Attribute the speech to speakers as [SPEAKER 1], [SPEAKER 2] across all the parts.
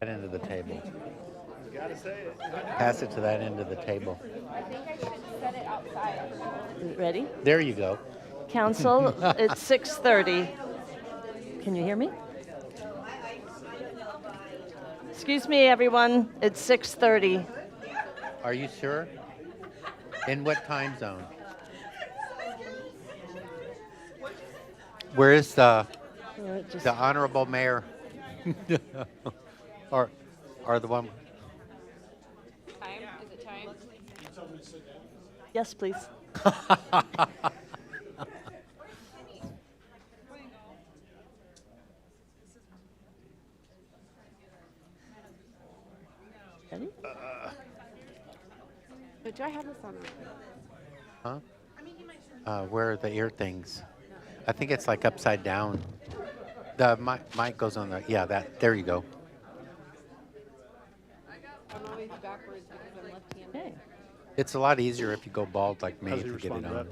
[SPEAKER 1] that end of the table.
[SPEAKER 2] You gotta say it.
[SPEAKER 1] Pass it to that end of the table.
[SPEAKER 3] I think I should set it outside.
[SPEAKER 4] Ready?
[SPEAKER 1] There you go.
[SPEAKER 4] Council, it's 6:30. Can you hear me? Excuse me, everyone. It's 6:30.
[SPEAKER 1] Are you sure? In what time zone? Where is the honorable mayor? or the one?
[SPEAKER 3] Time? Is it time?
[SPEAKER 4] Yes, please. Ready?
[SPEAKER 3] But do I have this on?
[SPEAKER 1] Huh? Where are the ear things? I think it's like upside down. The mic goes on the, yeah, that, there you go.
[SPEAKER 3] I'm always backwards because I'm left-handed.
[SPEAKER 4] Okay.
[SPEAKER 1] It's a lot easier if you go bald like me
[SPEAKER 2] How's he
[SPEAKER 1] to get it
[SPEAKER 2] respond
[SPEAKER 1] on.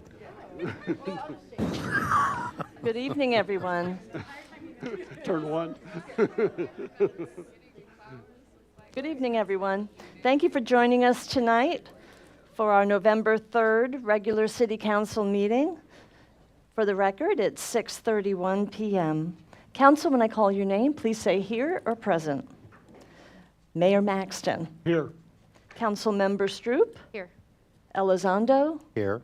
[SPEAKER 2] to that?
[SPEAKER 4] Good evening, everyone.
[SPEAKER 2] Turn one.
[SPEAKER 4] Good evening, everyone. Thank you for joining us tonight for our November 3rd regular City Council meeting. For the record, it's 6:31 p.m. Council, when I call your name, please say here or present. Mayor Maxton.
[SPEAKER 2] Here.
[SPEAKER 4] Council Member Stroop.
[SPEAKER 3] Here.
[SPEAKER 4] Elizondo.
[SPEAKER 1] Here.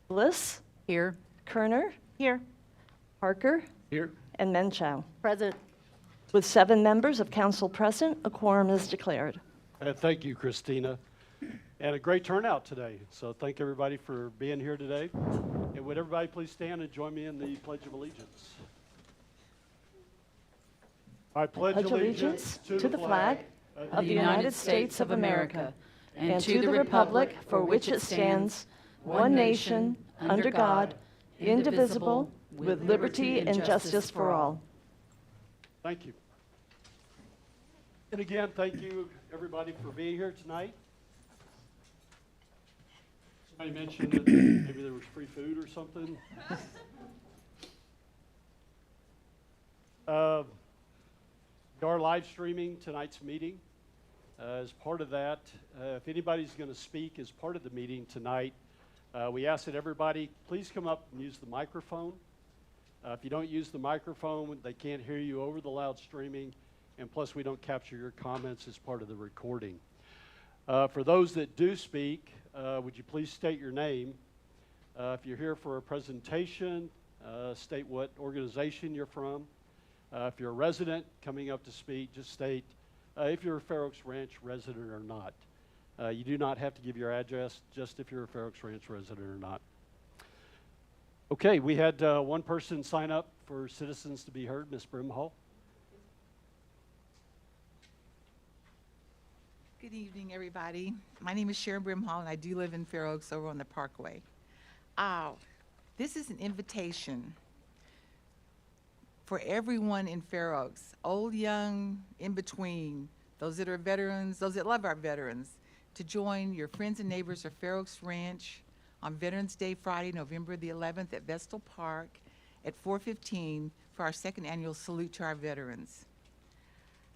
[SPEAKER 4] Bliss.
[SPEAKER 3] Here.
[SPEAKER 4] Kerner.
[SPEAKER 3] Here.
[SPEAKER 4] Parker.
[SPEAKER 2] Here.
[SPEAKER 4] And Menchow.
[SPEAKER 3] Present.
[SPEAKER 4] With 7 members of council present, a quorum is declared.
[SPEAKER 2] Thank you, Christina. And a great turnout today. So thank everybody for being here today. And would everybody please stand and join me in the Pledge of Allegiance? I
[SPEAKER 4] Pledge allegiance to the flag of the United States of America and to the republic for which it stands, one nation, under God, indivisible, with liberty and justice for all.
[SPEAKER 2] Thank you. And again, thank you, everybody, for being here tonight. Somebody mentioned that maybe there was free food or something. We are live streaming tonight's meeting. As part of that, if anybody's going to speak as part of the meeting tonight, we ask that everybody please come up and use the microphone. If you don't use the microphone, they can't hear you over the loud streaming, and plus we don't capture your comments as part of the recording. For those that do speak, would you please state your name? If you're here for a presentation, state what organization you're from. If you're a resident coming up to speak, just state if you're a Fair Oaks Ranch resident or not. You do not have to give your address, just if you're a Fair Oaks Ranch resident or not. Okay, we had one person sign up for Citizens to be Heard, Ms. Brimhall.
[SPEAKER 5] Good evening, everybody. My name is Sharon Brimhall, and I do live in Fair Oaks over on the Parkway. This is an invitation for everyone in Fair Oaks, old, young, in between, those that are veterans, those that love our veterans, to join your friends and neighbors of Fair Oaks Ranch on Veterans Day, Friday, November the 11th at Vestal Park at 4:15 for our second annual Salute to our Veterans.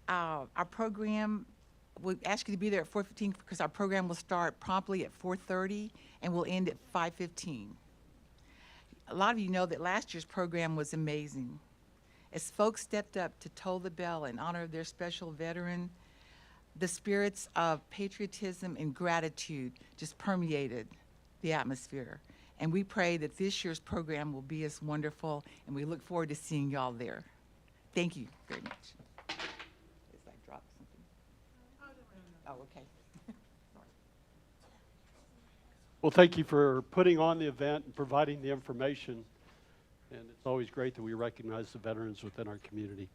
[SPEAKER 5] Our program, we ask you to be there at 4:15 because our program will start promptly at 4:30 and will end at 5:15. A lot of you know that last year's program was amazing. As folks stepped up to toll the bell in honor of their special veteran, the spirits of patriotism and gratitude just permeated the atmosphere. And we pray that this year's program will be as wonderful, and we look forward to seeing y'all there. Thank you very much. Did I drop something? Oh, okay. Sorry.
[SPEAKER 2] Well, thank you for putting on the event and providing the information. And it's always great that we recognize the veterans within our community.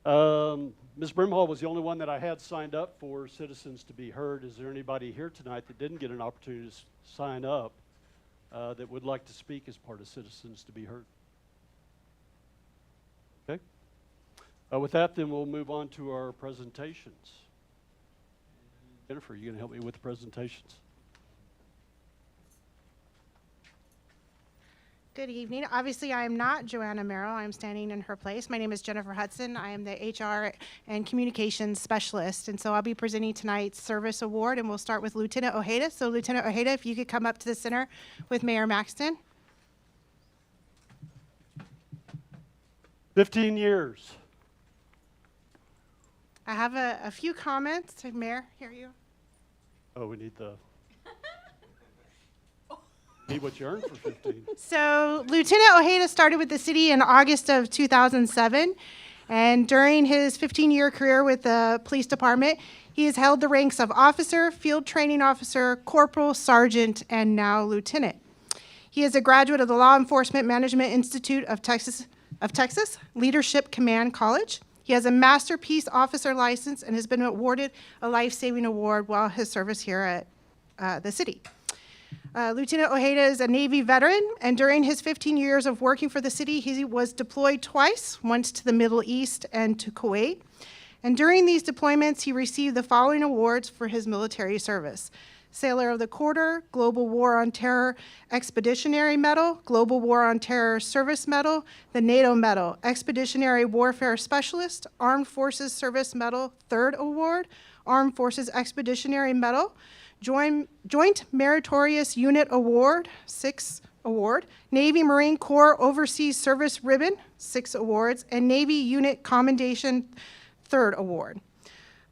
[SPEAKER 2] Ms. Brimhall was the only one that I had signed up for Citizens to be Heard. Is there anybody here tonight that didn't get an opportunity to sign up that would like to speak as part of Citizens to be Heard? Okay. With that, then we'll move on to our presentations. Jennifer, are you going to help me with the presentations?
[SPEAKER 6] Good evening. Obviously, I am not Joanna Merrill. I am standing in her place. My name is Jennifer Hudson. I am the HR and Communications Specialist. And so I'll be presenting tonight's Service Award, and we'll start with Lieutenant Ojeda. So Lieutenant Ojeda, if you could come up to the center with Mayor Maxton.
[SPEAKER 2] 15 years.
[SPEAKER 6] I have a few comments. Mayor, here you.
[SPEAKER 2] Oh, we need need what you earned for 15.
[SPEAKER 6] So Lieutenant Ojeda started with the city in August of 2007, and during his 15-year career with the police department, he has held the ranks of officer, field training officer, corporal, sergeant, and now lieutenant. He is a graduate of the Law Enforcement Management Institute of Texas Leadership Command College. He has a Master Peace Officer license and has been awarded a life-saving award while his service here at the city. Lieutenant Ojeda is a Navy veteran, and during his 15 years of working for the city, he was deployed twice, once to the Middle East and to Kuwait. And during these deployments, he received the following awards for his military service: Sailor of the Quarter, Global War on Terror Expeditionary Medal, Global War on Terror Service Medal, the NATO Medal, Expeditionary Warfare Specialist, Armed Forces Service Medal, 3rd Award, Armed Forces Expeditionary Medal, Joint Meritorious Unit Award, 6th Award, Navy Marine Corps Overseas Service Ribbon, 6 awards, and Navy Unit Commendation, 3rd Award.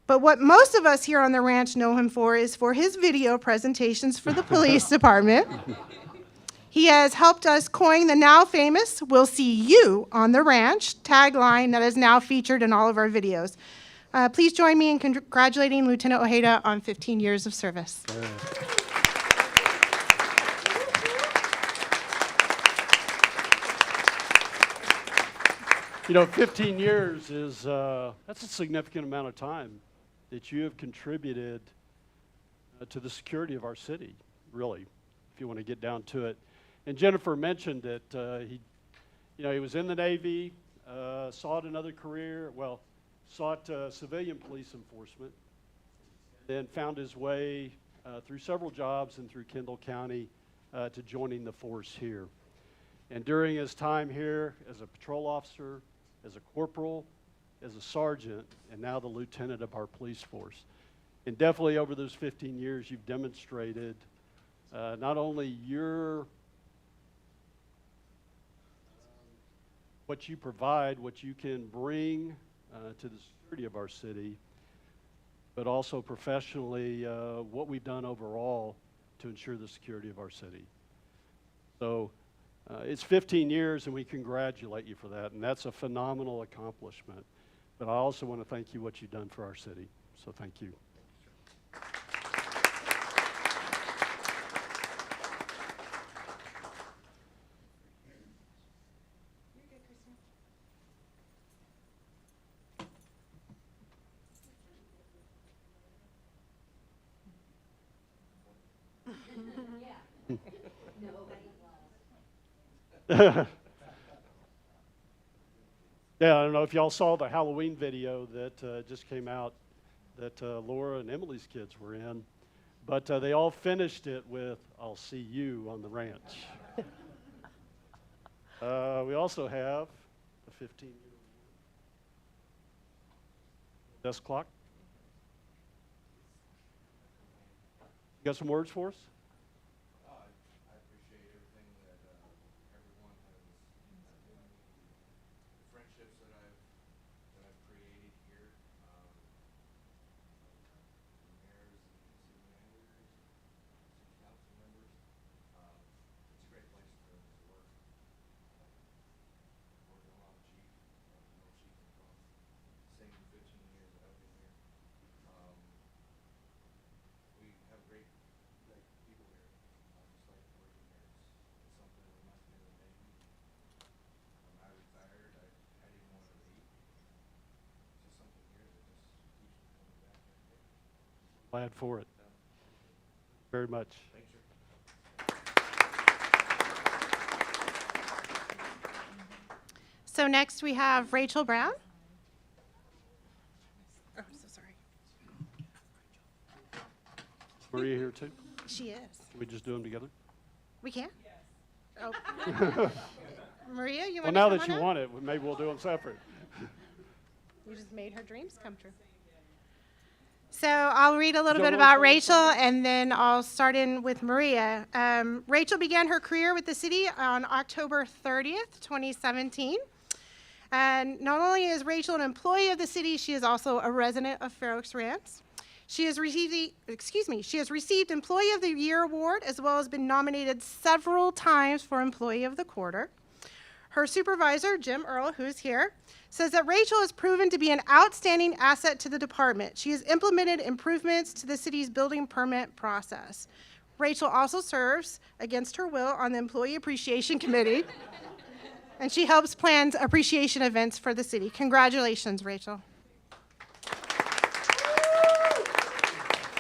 [SPEAKER 6] But what most of us here on the ranch know him for is for his video presentations for the police department. He has helped us coin the now famous "We'll see you on the ranch" tagline that is now featured in all of our videos. Please join me in congratulating Lieutenant Ojeda on 15 years of service.
[SPEAKER 2] You know, 15 years is, that's a significant amount of time that you have contributed to the security of our city, really, if you want to get down to it. And Jennifer mentioned that he was in the Navy, sought another career, sought civilian police enforcement, then found his way through several jobs and through Kendall County to joining the force here. And during his time here as a patrol officer, as a corporal, as a sergeant, and now the lieutenant of our police force. And definitely over those 15 years, you've demonstrated not only what you provide, what you can bring to the security of our city, but also professionally what we've done overall to ensure the security of our city. So it's 15 years, and we congratulate you for that, and that's a phenomenal accomplishment. But I also want to thank you what you've done for our city, so thank you. Yeah, I don't know if y'all saw the Halloween video that just came out that Laura and Emily's kids were in, but they all finished it with "I'll see you on the ranch." We also have a 15-year desk clock. You got some words for us? Glad for it. Very much.
[SPEAKER 6] So next we have Rachel Brown. Oh, I'm so sorry.
[SPEAKER 2] Maria here too?
[SPEAKER 6] She is.
[SPEAKER 2] Can we just do them together?
[SPEAKER 6] We can? Maria, you
[SPEAKER 2] Well,
[SPEAKER 6] want
[SPEAKER 2] now
[SPEAKER 6] to
[SPEAKER 2] that you want it, maybe we'll do them separate.
[SPEAKER 6] You just made her dreams come true. So I'll read a little
[SPEAKER 2] Joe,
[SPEAKER 6] bit
[SPEAKER 2] wanna
[SPEAKER 6] about
[SPEAKER 2] start with
[SPEAKER 6] Rachel,
[SPEAKER 2] Maria?
[SPEAKER 6] and then I'll start in with Maria. Rachel began her career with the city on October 30th, 2017. And not only is Rachel an employee of the city, she is also a resident of Fair Oaks Ranch. She has received Employee of the Year award, as well as been nominated several times for Employee of the Quarter. Her supervisor, Jim Earl, who's here, says that Rachel has proven to be an outstanding asset to the department. She has implemented improvements to the city's building permit process. Rachel also serves, against her will, on the Employee Appreciation Committee, and she helps plan appreciation events for the city. Congratulations, Rachel.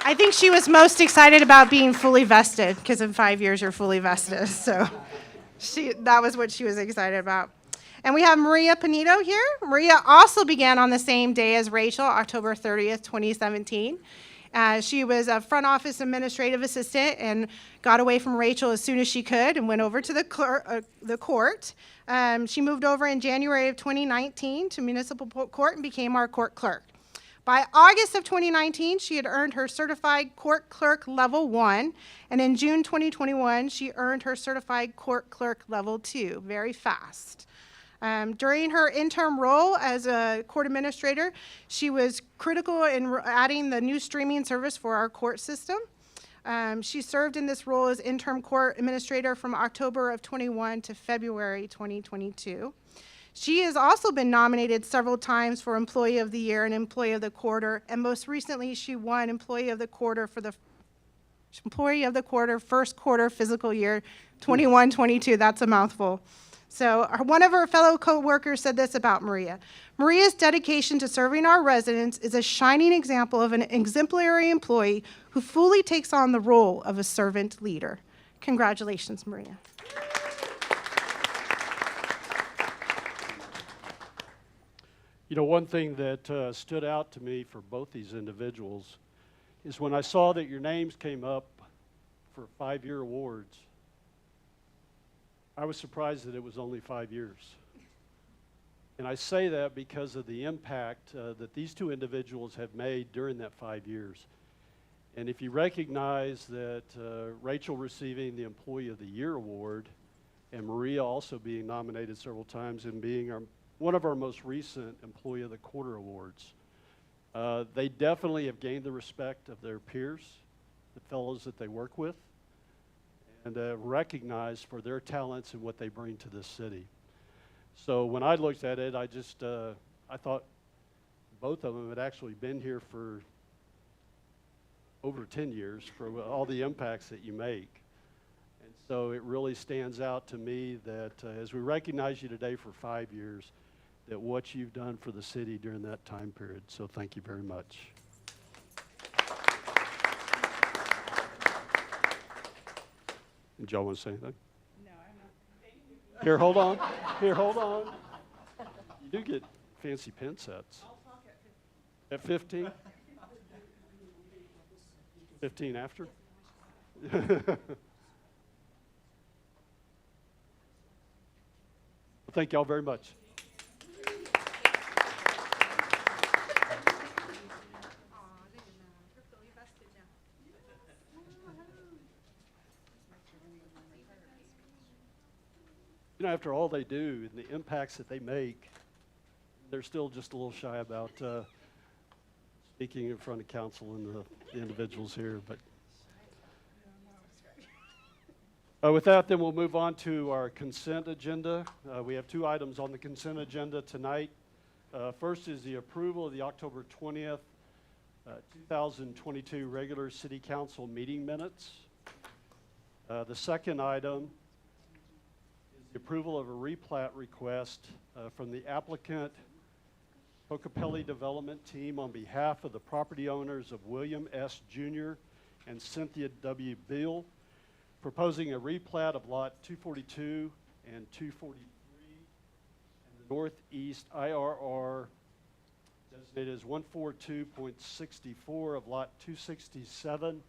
[SPEAKER 6] I think she was most excited about being fully vested, because in 5 years you're fully vested, so that was what she was excited about. And we have Maria Panito here. Maria also began on the same day as Rachel, October 30th, 2017. She was a front office administrative assistant and got away from Rachel as soon as she could and went over to the court. She moved over in January of 2019 to municipal court and became our court clerk. By August of 2019, she had earned her certified court clerk level 1, and in June 2021, she earned her certified court clerk level 2, very fast. During her interim role as a court administrator, she was critical in adding the new streaming service for our court system. She served in this role as interim court administrator from October of 21 to February 2022. She has also been nominated several times for Employee of the Year and Employee of the Quarter, and most recently she won Employee of the Quarter for the first quarter fiscal year 21-22. That's a mouthful. So one of her fellow co-workers said this about Maria. Maria's dedication to serving our residents is a shining example of an exemplary employee who fully takes on the role of a servant leader. Congratulations, Maria.
[SPEAKER 2] You know, one thing that stood out to me for both these individuals is when I saw that your names came up for 5-year awards, I was surprised that it was only 5 years. And I say that because of the impact that these two individuals have made during that 5 years. And if you recognize that Rachel receiving the Employee of the Year award and Maria also being nominated several times and being one of our most recent Employee of the Quarter awards, they definitely have gained the respect of their peers, the fellows that they work with, and recognized for their talents and what they bring to this city. So when I looked at it, I thought both of them had actually been here for over 10 years for all the impacts that you make. And so it really stands out to me that as we recognize you today for 5 years, that what you've done for the city during that time period. So thank you very much. Did y'all want to say anything? No, I'm not. Here, hold on. Here, hold on. You do get fancy pen sets. I'll talk at 15. At 15? 15 after? Thank y'all very much. You know, after all they do and the impacts that they make, they're still just a little shy about speaking in front of council and the individuals here. But with that, then we'll move on to our consent agenda. We have 2 items on the consent agenda tonight. First is the approval of the October 20th, 2022 regular city council meeting minutes. The second item is the approval of a replat request from the applicant Cocopelli Development Team on behalf of the property owners of William S. Jr. and Cynthia W. Beal, proposing a replat of Lot 242 and 243 in the Northeast IRR, designated as 142.64 of Lot 267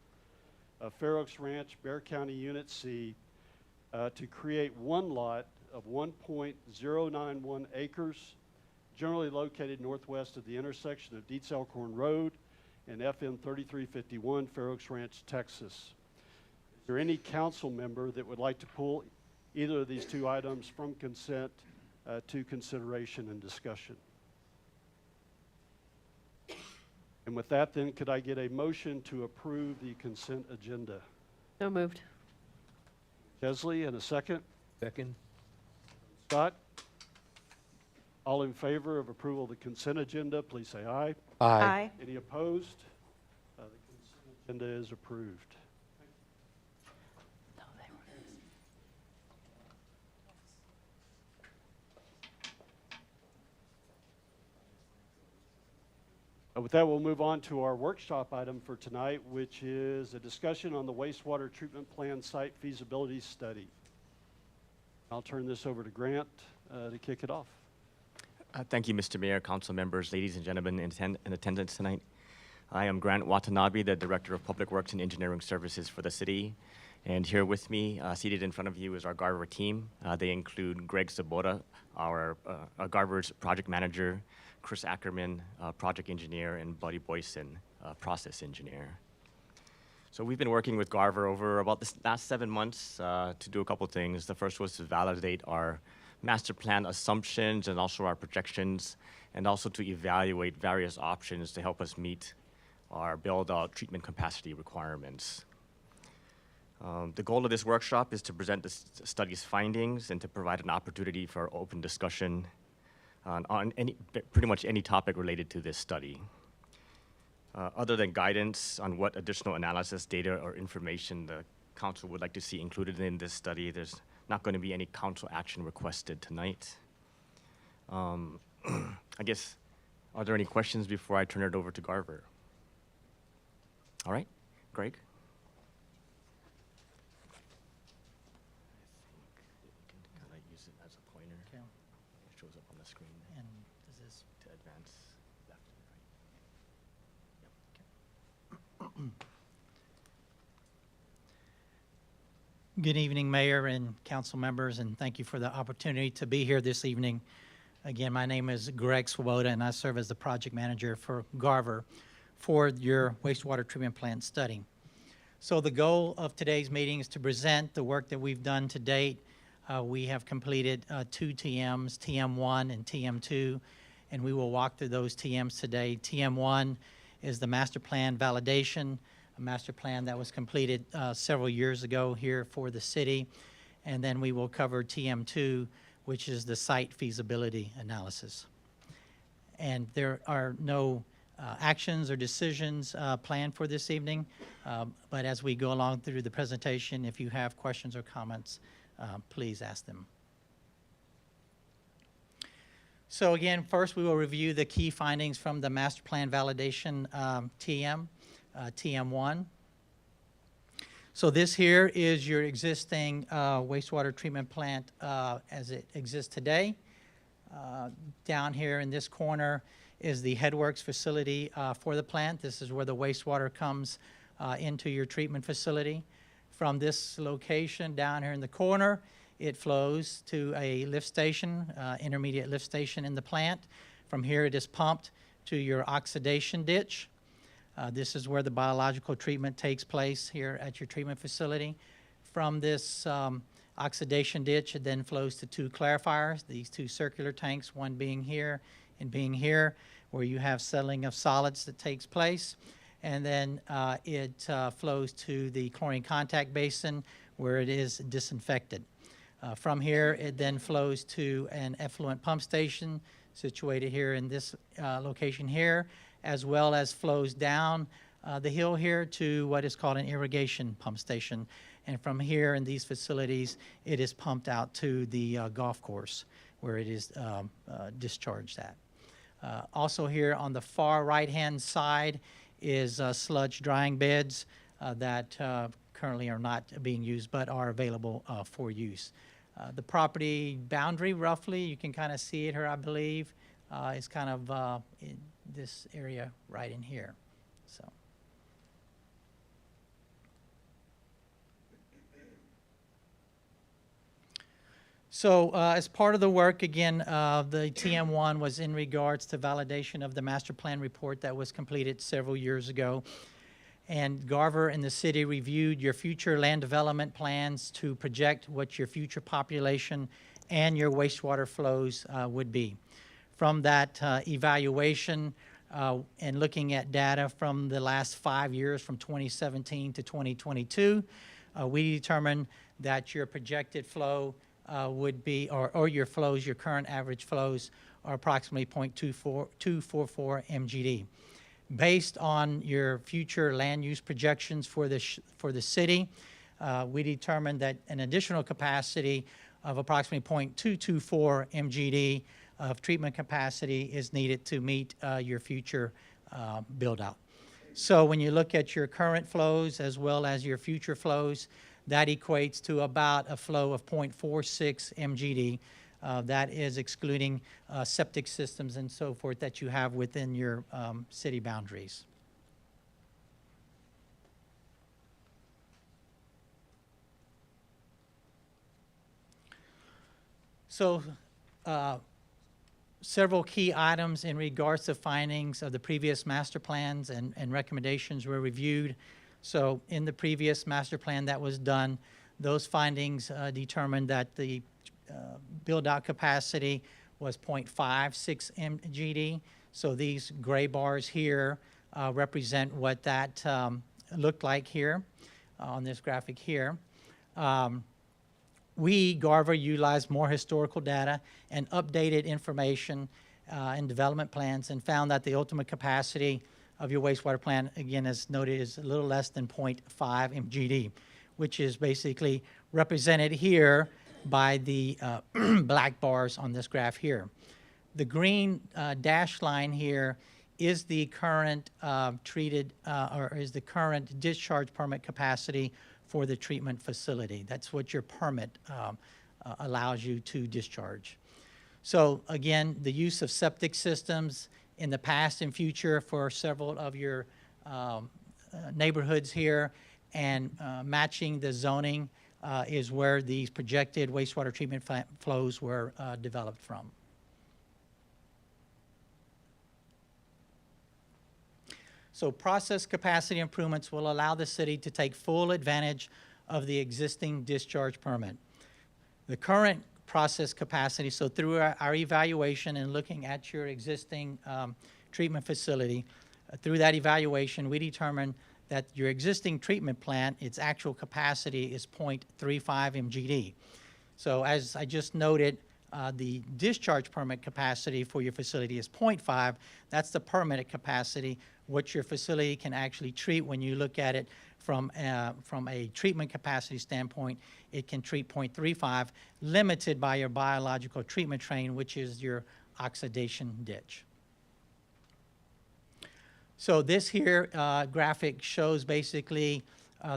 [SPEAKER 2] of Fair Oaks Ranch, Bexar County Unit C, to create one lot of 1.091 acres, generally located northwest of the intersection of Dietz Elkhorn Road and FM 3351, Fair Oaks Ranch, Texas. Is there any council member that would like to pull either of these two items from consent to consideration and discussion? And with that, then, could I get a motion to approve the consent agenda?
[SPEAKER 7] So moved.
[SPEAKER 2] Chesley, and a second?
[SPEAKER 8] Second.
[SPEAKER 2] Scott? All in favor of approval of the consent agenda, please say aye.
[SPEAKER 1] Aye.
[SPEAKER 2] Any opposed? The consent agenda is approved. With that, we'll move on to our workshop item for tonight, which is a discussion on the wastewater treatment plant site feasibility study. I'll turn this over to Grant to kick it off.
[SPEAKER 9] Thank you, Mr. Mayor, council members, ladies and gentlemen in attendance tonight. I am Grant Watanabe, the Director of Public Works and Engineering Services for the city. And here with me, seated in front of you, is our Garver team. They include Greg Zabota, our Garver's project manager, Chris Ackerman, project engineer, and Buddy Boyson, process engineer. So we've been working with Garver over about the last 7 months to do a couple things. The first was to validate our master plan assumptions and also our projections, and also to evaluate various options to help us meet our build-out treatment capacity requirements. The goal of this workshop is to present the study's findings and to provide an opportunity for open discussion on pretty much any topic related to this study. Other than guidance on what additional analysis, data, or information the council would like to see included in this study, there's not going to be any council action requested tonight. I guess, are there any questions before I turn it over to Garver? All right, Greg? I think you can kind of use it as a pointer.
[SPEAKER 10] Okay.
[SPEAKER 9] It shows up on the screen
[SPEAKER 10] And does this,
[SPEAKER 9] to advance left and right.
[SPEAKER 10] good evening, Mayor and council members, and thank you for the opportunity to be here this evening. Again, my name is Greg Swoboda, and I serve as the project manager for Garver for your wastewater treatment plant study. So the goal of today's meeting is to present the work that we've done to date. We have completed 2 TMs, TM1 and TM2, and we will walk through those TMs today. TM1 is the master plan validation, a master plan that was completed several years ago here for the city. And then we will cover TM2, which is the site feasibility analysis. And there are no actions or decisions planned for this evening, but as we go along through the presentation, if you have questions or comments, please ask them. So again, first we will review the key findings from the master plan validation TM1. So this here is your existing wastewater treatment plant as it exists today. Down here in this corner is the headworks facility for the plant. This is where the wastewater comes into your treatment facility. From this location down here in the corner, it flows to a lift station, intermediate lift station in the plant. From here, it is pumped to your oxidation ditch. This is where the biological treatment takes place here at your treatment facility. From this oxidation ditch, it then flows to 2 clarifiers, these 2 circular tanks, one being here and being here, where you have settling of solids that takes place. And then it flows to the chlorine contact basin, where it is disinfected. From here, it then flows to an effluent pump station situated here in this location here, as well as flows down the hill here to what is called an irrigation pump station. And from here in these facilities, it is pumped out to the golf course where it is discharged at. Also here on the far right-hand side is sludge drying beds that currently are not being used but are available for use. The property boundary, roughly, you can kind of see it here, I believe, is kind of in this area right in here. So. So as part of the work, again, the TM1 was in regards to validation of the master plan report that was completed several years ago. And Garver and the city reviewed your future land development plans to project what your future population and your wastewater flows would be. From that evaluation and looking at data from the last 5 years, from 2017 to 2022, we determined that your projected flow would be, or your flows, your current average flows are approximately 244 MGD. Based on your future land use projections for the city, we determined that an additional capacity of approximately 0.224 MGD of treatment capacity is needed to meet your future build-out. So when you look at your current flows as well as your future flows, that equates to about a flow of 0.46 MGD. That is excluding septic systems and so forth that you have within your city boundaries. So several key items in regards to findings of the previous master plans and recommendations were reviewed. So in the previous master plan that was done, those findings determined that the build-out capacity was 0.56 MGD. So these gray bars here represent what that looked like here on this graphic here. We, Garver, utilized more historical data and updated information in development plans and found that the ultimate capacity of your wastewater plant, again, as noted, is a little less than 0.5 MGD, which is basically represented here by the black bars on this graph here. The green dashed line here is the current treated, or is the current discharge permit capacity for the treatment facility. That's what your permit allows you to discharge. So again, the use of septic systems in the past and future for several of your neighborhoods here, and matching the zoning is where these projected wastewater treatment flows were developed from. So process capacity improvements will allow the city to take full advantage of the existing discharge permit. The current process capacity, so through our evaluation and looking at your existing treatment facility, through that evaluation, we determined that your existing treatment plant, its actual capacity is 0.35 MGD. So as I just noted, the discharge permit capacity for your facility is 0.5. That's the permitted capacity, what your facility can actually treat. When you look at it from a treatment capacity standpoint, it can treat 0.35, limited by your biological treatment train, which is your oxidation ditch. So this here graphic shows basically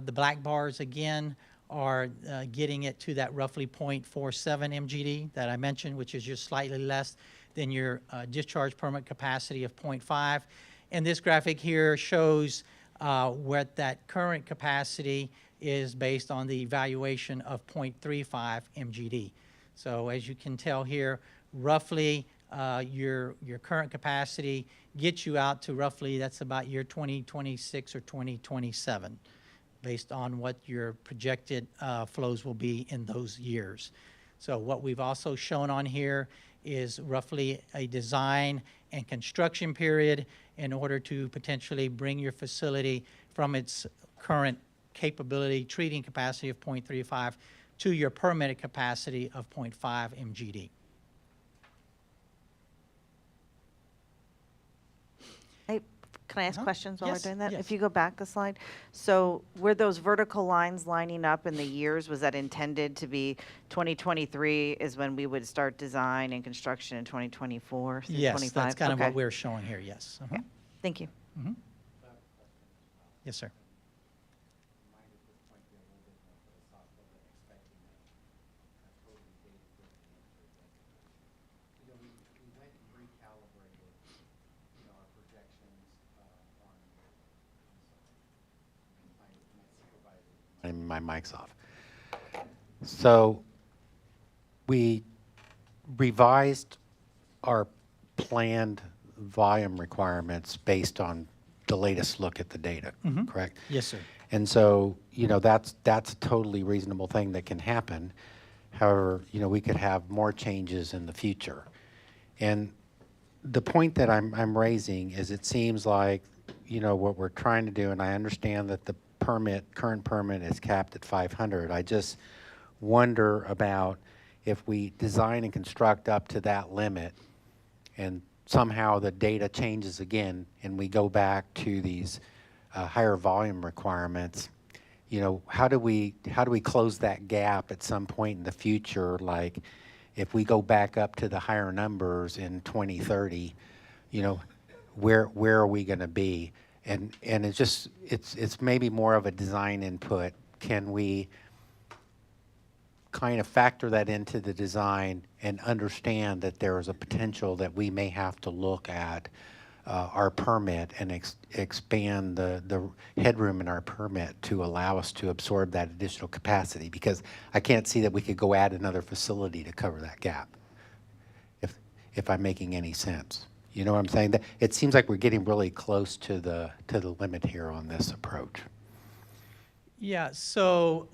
[SPEAKER 10] the black bars again are getting it to that roughly 0.47 MGD that I mentioned, which is just slightly less than your discharge permit capacity of 0.5. And this graphic here shows what that current capacity is based on the evaluation of 0.35 MGD. So as you can tell here, roughly your current capacity gets you out to roughly, that's about year 2026 or 2027, based on what your projected flows will be in those years. So what we've also shown on here is roughly a design and construction period in order to potentially bring your facility from its current capability, treating capacity of 0.35 to your permitted capacity of 0.5 MGD.
[SPEAKER 7] Can I ask questions while
[SPEAKER 10] Yes,
[SPEAKER 7] we're doing that?
[SPEAKER 10] yes.
[SPEAKER 7] If you go back the slide, so were those vertical lines lining up in the years? Was that intended to be 2023 is when we would start design and construction in 2024 through
[SPEAKER 10] Yes,
[SPEAKER 7] 25?
[SPEAKER 10] that's kind of what
[SPEAKER 7] Okay.
[SPEAKER 10] we're showing here, yes. Uh-huh.
[SPEAKER 7] Thank you.
[SPEAKER 10] Yes, sir.
[SPEAKER 1] And my mic's off. So we revised our planned volume requirements based on the latest look at the data, correct?
[SPEAKER 10] Yes, sir.
[SPEAKER 1] And so, that's a totally reasonable thing that can happen. However, we could have more changes in the future. And the point that I'm raising is it seems like, what we're trying to do, and I understand that the current permit is capped at 500. I just wonder about if we design and construct up to that limit and somehow the data changes again and we go back to these higher volume requirements, how do we close that gap at some point in the future? Like if we go back up to the higher numbers in 2030, where are we going to be? And it's maybe more of a design input. Can we kind of factor that into the design and understand that there is a potential that we may have to look at our permit and expand the headroom in our permit to allow us to absorb that additional capacity? Because I can't see that we could go add another facility to cover that gap, if I'm making any sense. You know what I'm saying? That it seems like we're getting really close to the limit here on this approach.
[SPEAKER 10] Yeah, so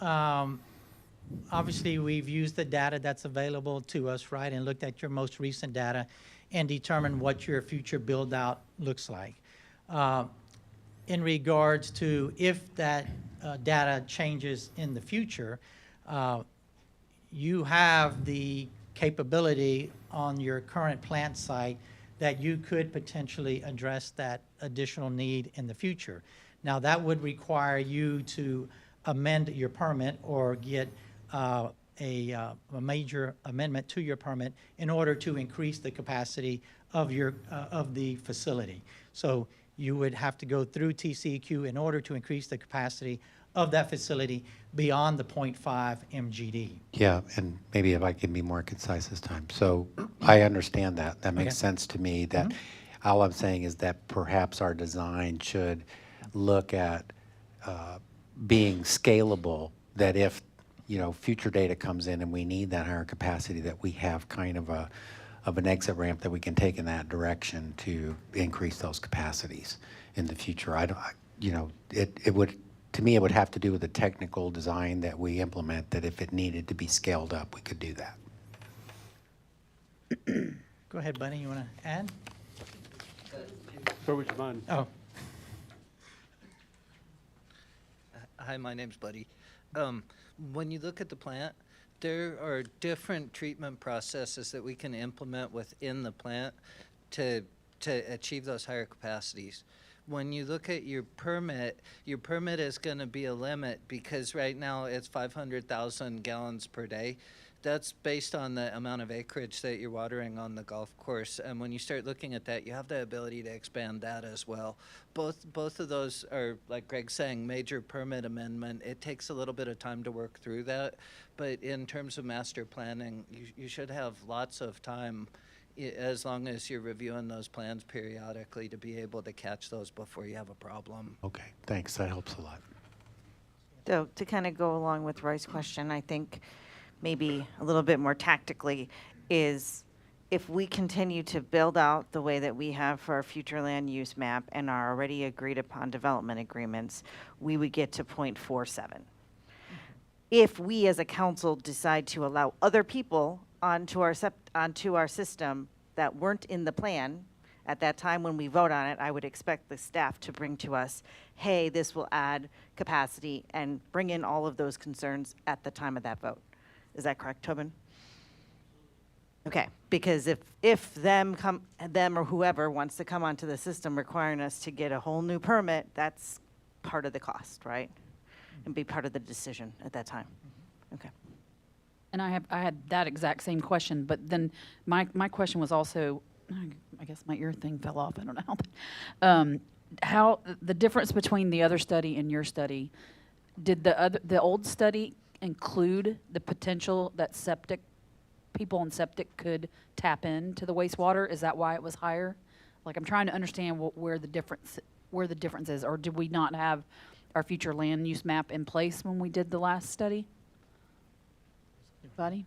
[SPEAKER 10] obviously we've used the data that's available to us, right, and looked at your most recent data and determined what your future build out looks like. In regards to if that data changes in the future, you have the capability on your current plant site that you could potentially address that additional need in the future. Now, that would require you to amend your permit or get a major amendment to your permit in order to increase the capacity of the facility. So you would have to go through TCEQ in order to increase the capacity of that facility beyond the 0.5 MGD.
[SPEAKER 1] Yeah, and maybe if I can be more concise this time. So I understand that. That makes sense to me. That all I'm saying is that perhaps our design should look at being scalable, that if future data comes in and we need that higher capacity, that we have kind of an exit ramp that we can take in that direction to increase those capacities in the future. It would, to me, it would have to do with the technical design that we implement, that if it needed to be scaled up, we could do that.
[SPEAKER 10] Go ahead, Bunny, you want to add?
[SPEAKER 2] Where would you mind?
[SPEAKER 10] Oh,
[SPEAKER 8] Hi, my name's Buddy. When you look at the plant, there are different treatment processes that we can implement within the plant to achieve those higher capacities. When you look at your permit is going to be a limit because right now it's 500,000 gallons per day. That's based on the amount of acreage that you're watering on the golf course. And when you start looking at that, you have the ability to expand that as well. Both of those are, like Greg's saying, major permit amendment. It takes a little bit of time to work through that. But in terms of master planning, you should have lots of time as long as you're reviewing those plans periodically to be able to catch those before you have a problem.
[SPEAKER 1] Okay, thanks. That helps a lot.
[SPEAKER 7] So to kind of go along with Roy's question, I think maybe a little bit more tactically is if we continue to build out the way that we have for our future land use map and our already agreed upon development agreements, we would get to 0.47. If we as a council decide to allow other people onto our system that weren't in the plan, at that time when we vote on it, I would expect the staff to bring to us, hey, this will add capacity, and bring in all of those concerns at the time of that vote. Is that correct, Tobin? Okay, because if them or whoever wants to come onto the system requiring us to get a whole new permit, that's part of the cost, right? And be part of the decision at that time. Okay.
[SPEAKER 11] And I had that exact same question, but then my question was also, I guess my ear thing fell off. I don't know how the difference between the other study and your study. Did the old study include the potential that people in septic could tap into the wastewater? Is that why it was higher? Like, I'm trying to understand where the difference is, or did we not have our future land use map in place when we did the last study? Buddy?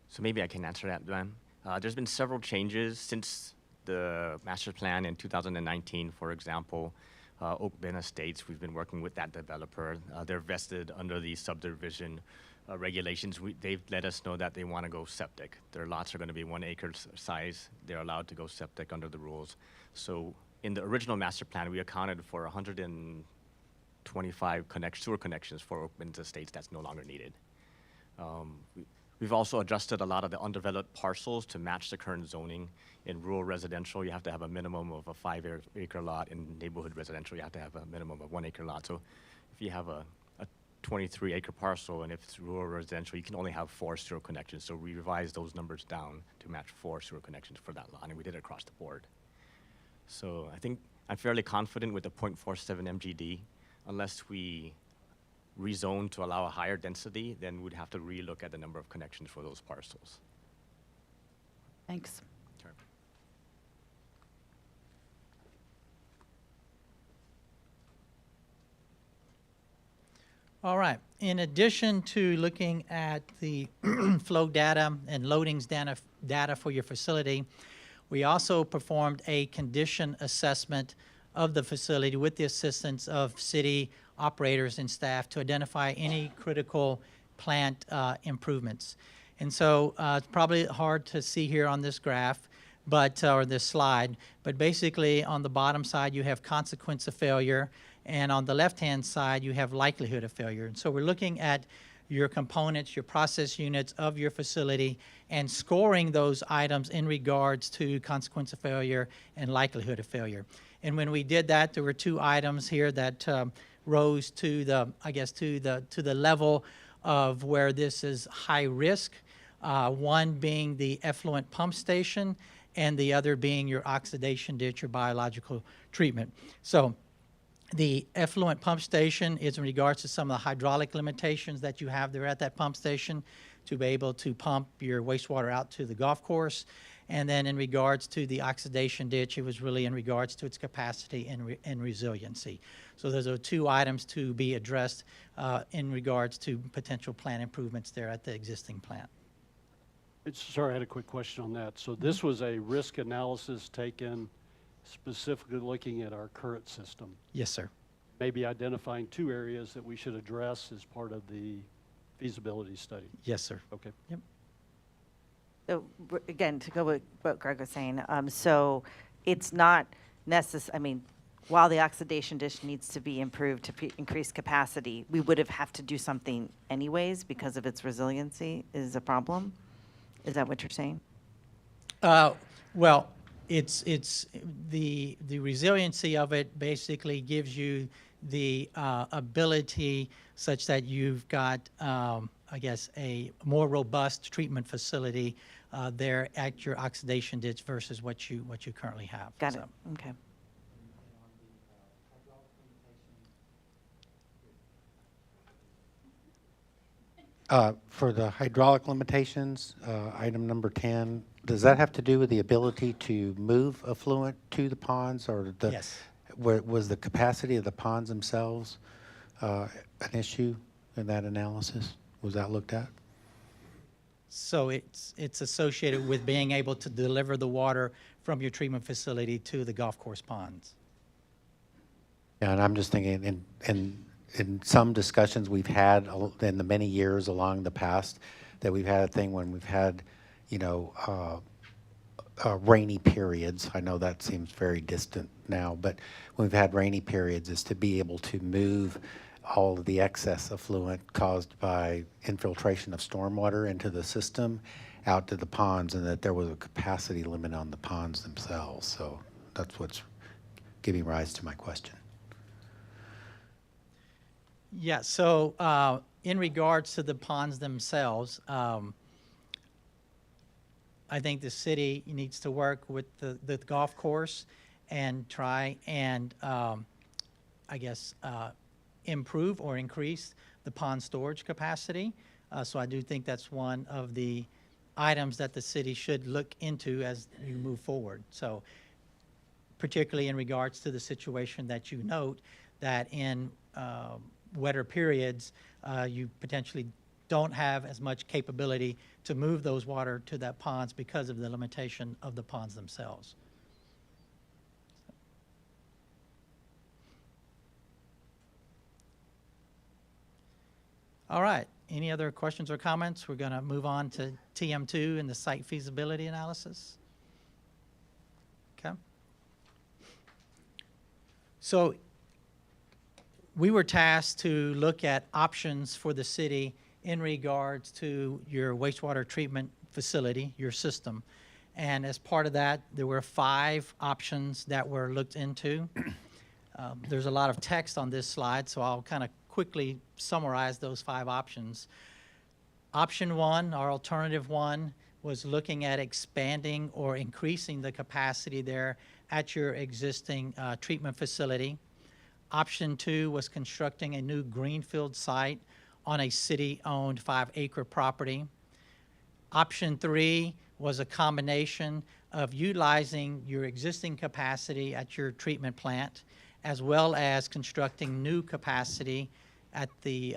[SPEAKER 9] So maybe I can answer that, ma'am. There's been several changes since the master plan in 2019, for example. Oak Bend Estates, we've been working with that developer. They're vested under the subdivision regulations. They've let us know that they want to go septic. Their lots are going to be 1 acre size. They're allowed to go septic under the rules. So in the original master plan, we accounted for 125 sewer connections for Oak Bend Estates that's no longer needed. We've also adjusted a lot of the undeveloped parcels to match the current zoning. In rural residential, you have to have a minimum of a 5-acre lot. In neighborhood residential, you have to have a minimum of 1 acre lot. So if you have a 23-acre parcel and if it's rural residential, you can only have 4 sewer connections. So we revised those numbers down to match 4 sewer connections for that lot, and we did it across the board. So I think I'm fairly confident with the 0.47 MGD. Unless we rezone to allow a higher density, then we'd have to relook at the number of connections for those parcels.
[SPEAKER 11] Thanks.
[SPEAKER 9] Sure.
[SPEAKER 10] All right. In addition to looking at the flow data and loadings data for your facility, we also performed a condition assessment of the facility with the assistance of city operators and staff to identify any critical plant improvements. And so it's probably hard to see here on this graph, but or this slide, but basically on the bottom side you have consequence of failure, and on the left-hand side you have likelihood of failure. And so we're looking at your components, your process units of your facility, and scoring those items in regards to consequence of failure and likelihood of failure. And when we did that, there were 2 items here that rose to the, I guess, to the level of where this is high risk. One being the effluent pump station, and the other being your oxidation ditch or biological treatment. So the effluent pump station is in regards to some of the hydraulic limitations that you have there at that pump station to be able to pump your wastewater out to the golf course. And then in regards to the oxidation ditch, it was really in regards to its capacity and resiliency. So those are 2 items to be addressed in regards to potential plant improvements there at the existing plant.
[SPEAKER 2] Sorry, I had a quick question on that. So this was a risk analysis taken specifically looking at our current system,
[SPEAKER 10] Yes, sir.
[SPEAKER 2] maybe identifying 2 areas that we should address as part of the feasibility study.
[SPEAKER 10] Yes, sir.
[SPEAKER 2] Okay.
[SPEAKER 10] Yep.
[SPEAKER 7] So again, to go with what Greg was saying, so it's not necessary, I mean, while the oxidation dish needs to be improved to increase capacity, we would have to do something anyways because of its resiliency is a problem? Is that what you're saying?
[SPEAKER 10] Well, it's the resiliency of it basically gives you the ability such that you've got, I guess, a more robust treatment facility there at your oxidation ditch versus what you currently have.
[SPEAKER 7] Got
[SPEAKER 10] So-
[SPEAKER 7] it, okay.
[SPEAKER 1] For the hydraulic limitations, item number 10, does that have to do with the ability to move effluent to the ponds, or
[SPEAKER 10] Yes.
[SPEAKER 1] was the capacity of the ponds themselves an issue in that analysis? Was that looked at?
[SPEAKER 10] So it's associated with being able to deliver the water from your treatment facility to the golf course ponds.
[SPEAKER 1] Yeah, and I'm just thinking, in some discussions we've had in the many years along the past, that we've had a thing when we've had, rainy periods. I know that seems very distant now, but when we've had rainy periods, is to be able to move all of the excess effluent caused by infiltration of stormwater into the system out to the ponds, and that there was a capacity limit on the ponds themselves. So that's what's giving rise to my question.
[SPEAKER 10] Yeah, so in regards to the ponds themselves, I think the city needs to work with the golf course and try and, I guess, improve or increase the pond storage capacity. So I do think that's one of the items that the city should look into as you move forward. So particularly in regards to the situation that you note, that in wetter periods, you potentially don't have as much capability to move those water to that ponds because of the limitation of the ponds themselves. All right, any other questions or comments? We're going to move on to TM2 and the site feasibility analysis. Okay. So we were tasked to look at options for the city in regards to your wastewater treatment facility, your system. And as part of that, there were 5 options that were looked into. There's a lot of text on this slide, so I'll kind of quickly summarize those 5 options. Option 1, our alternative 1, was looking at expanding or increasing the capacity there at your existing treatment facility. Option 2 was constructing a new greenfield site on a city-owned 5-acre property. Option 3 was a combination of utilizing your existing capacity at your treatment plant, as well as constructing new capacity at the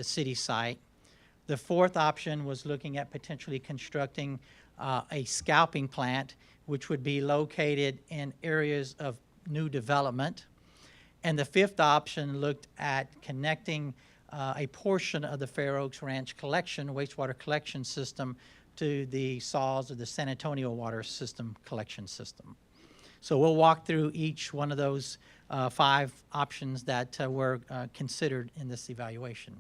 [SPEAKER 10] city site. The 4th option was looking at potentially constructing a scalping plant, which would be located in areas of new development. And the 5th option looked at connecting a portion of the Fair Oaks Ranch collection, wastewater collection system, to the SAWS, or the San Antonio Water System collection system. So we'll walk through each one of those 5 options that were considered in this evaluation.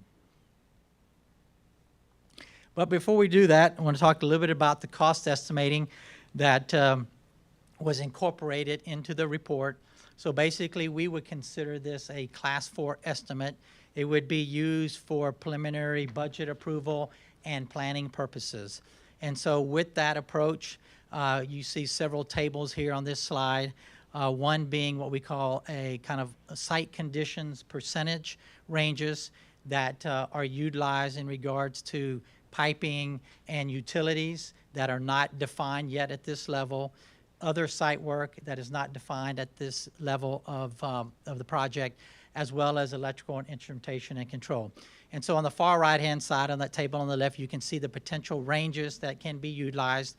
[SPEAKER 10] But before we do that, I want to talk a little bit about the cost estimating that was incorporated into the report. So basically, we would consider this a Class 4 estimate. It would be used for preliminary budget approval and planning purposes. And so with that approach, you see several tables here on this slide, one being what we call a kind of a site conditions percentage ranges that are utilized in regards to piping and utilities that are not defined yet at this level, other site work that is not defined at this level of the project, as well as electrical and instrumentation and control. And so on the far right-hand side on that table on the left, you can see the potential ranges that can be utilized.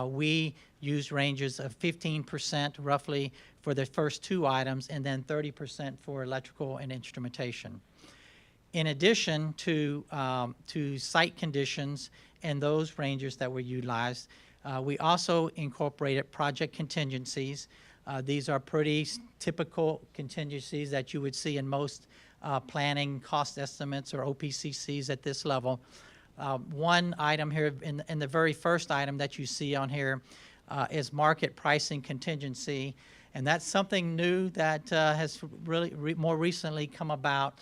[SPEAKER 10] We used ranges of 15% roughly for the first 2 items, and then 30% for electrical and instrumentation. In addition to site conditions and those ranges that were utilized, we also incorporated project contingencies. These are pretty typical contingencies that you would see in most planning cost estimates or OPCCs at this level. One item here in the very first item that you see on here is market pricing contingency, and that's something new that has really more recently come about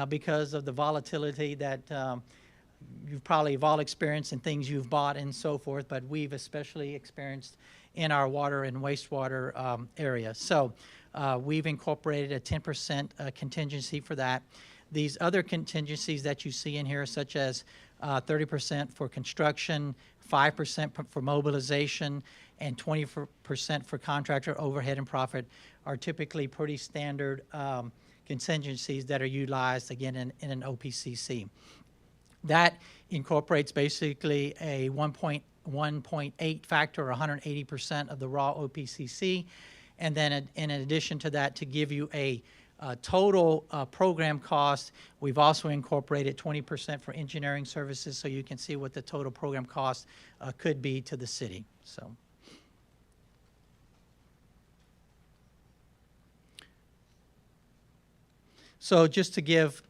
[SPEAKER 10] because of the volatility that you've probably have all experienced in things you've bought and so forth, but we've especially experienced in our water and wastewater area. So we've incorporated a 10% contingency for that. These other contingencies that you see in here, such as 30% for construction, 5% for mobilization, and 20% for contractor overhead and profit, are typically pretty standard contingencies that are utilized, again, in an OPCC. That incorporates basically a 1.8 factor, or 180% of the raw OPCC, and then in addition to that, to give you a total program cost, we've also incorporated 20% for engineering services, so you can see what the total program cost could be to the city. So just to give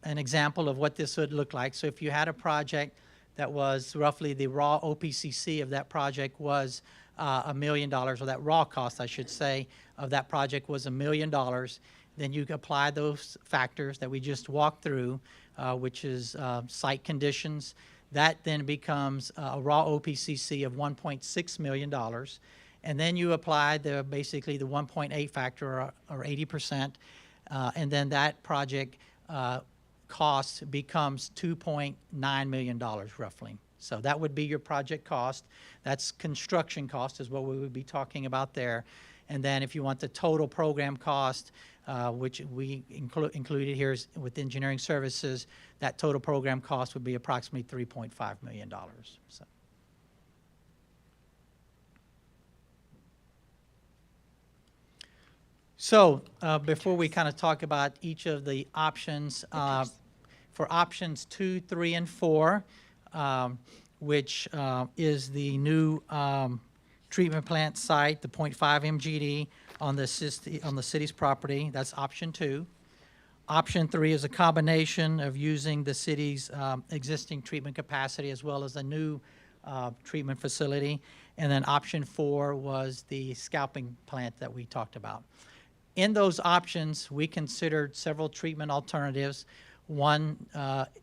[SPEAKER 10] an example of what this would look like. So if you had a project that was roughly the raw OPCC of that project was $1 million, or that raw cost, I should say, of that project was $1 million, then you apply those factors that we just walked through, which is site conditions. That then becomes a raw OPCC of $1.6 million. And then you apply basically the 1.8 factor, or 80%, and then that project cost becomes $2.9 million roughly. So that would be your project cost. That's construction cost is what we would be talking about there. And then if you want the total program cost, which we included here is with engineering services, that total program cost would be approximately $3.5 million. So. So before we kind of talk about each of the options, for options 2, 3, and 4, which is the new treatment plant site, the 0.5 MGD on the city's property, that's option 2. Option 3 is a combination of using the city's existing treatment capacity as well as a new treatment facility. And then option 4 was the scalping plant that we talked about. In those options, we considered several treatment alternatives. One,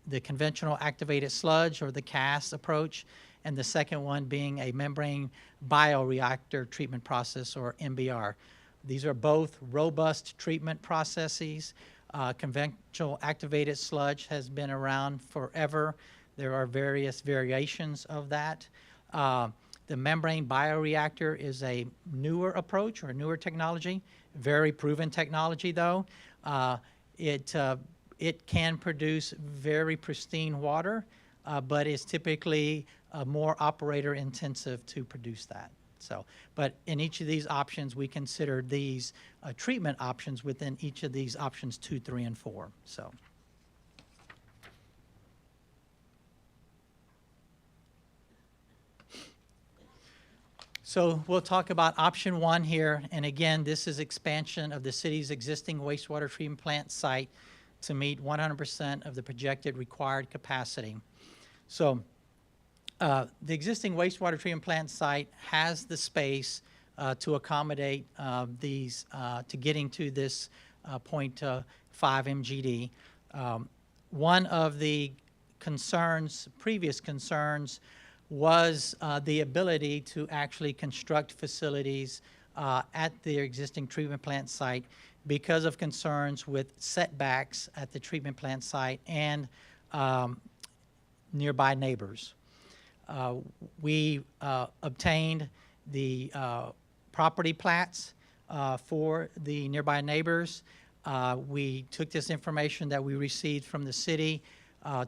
[SPEAKER 10] the conventional activated sludge or the CAS approach, and the second one being a membrane bioreactor treatment process or MBR. These are both robust treatment processes. Conventional activated sludge has been around forever. There are various variations of that. The membrane bioreactor is a newer approach or a newer technology, very proven technology though. It can produce very pristine water, but is typically more operator intensive to produce that. So, but in each of these options, we consider these treatment options within each of these options 2, 3, and 4. So. So we'll talk about option 1 here, and again, this is expansion of the city's existing wastewater treatment plant site to meet 100% of the projected required capacity. So the existing wastewater treatment plant site has the space to accommodate to getting to this 0.5 MGD. One of the previous concerns, was the ability to actually construct facilities at the existing treatment plant site because of concerns with setbacks at the treatment plant site and nearby neighbors. We obtained the property plats for the nearby neighbors. We took this information that we received from the city,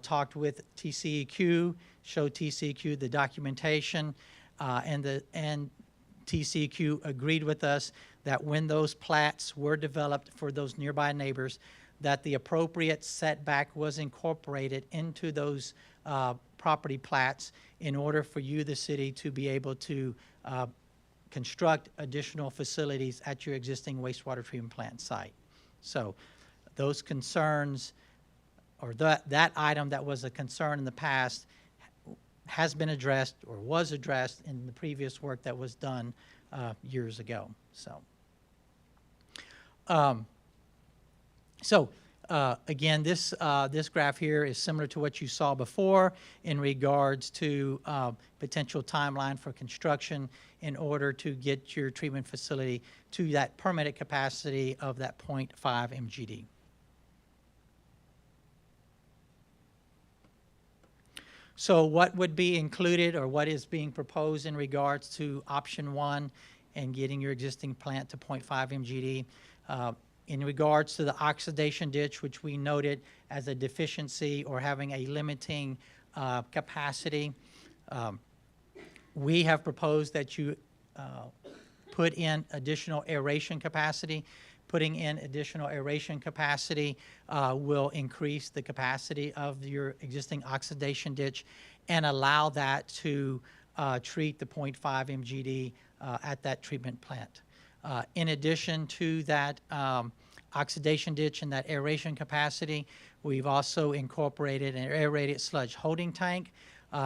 [SPEAKER 10] talked with TCEQ, showed TCEQ the documentation, and TCEQ agreed with us that when those plats were developed for those nearby neighbors, that the appropriate setback was incorporated into those property plats in order for you, the city, to be able to construct additional facilities at your existing wastewater treatment plant site. So those concerns, or that item that was a concern in the past, has been addressed or was addressed in the previous work that was done years ago. So, again, this graph here is similar to what you saw before in regards to potential timeline for construction in order to get your treatment facility to that permitted capacity of that 0.5 MGD. So what would be included or what is being proposed in regards to option 1 and getting your existing plant to 0.5 MGD? In regards to the oxidation ditch, which we noted as a deficiency or having a limiting capacity, we have proposed that you put in additional aeration capacity. Putting in additional aeration capacity will increase the capacity of your existing oxidation ditch and allow that to treat the 0.5 MGD at that treatment plant. In addition to that oxidation ditch and that aeration capacity, we've also incorporated an aerated sludge holding tank.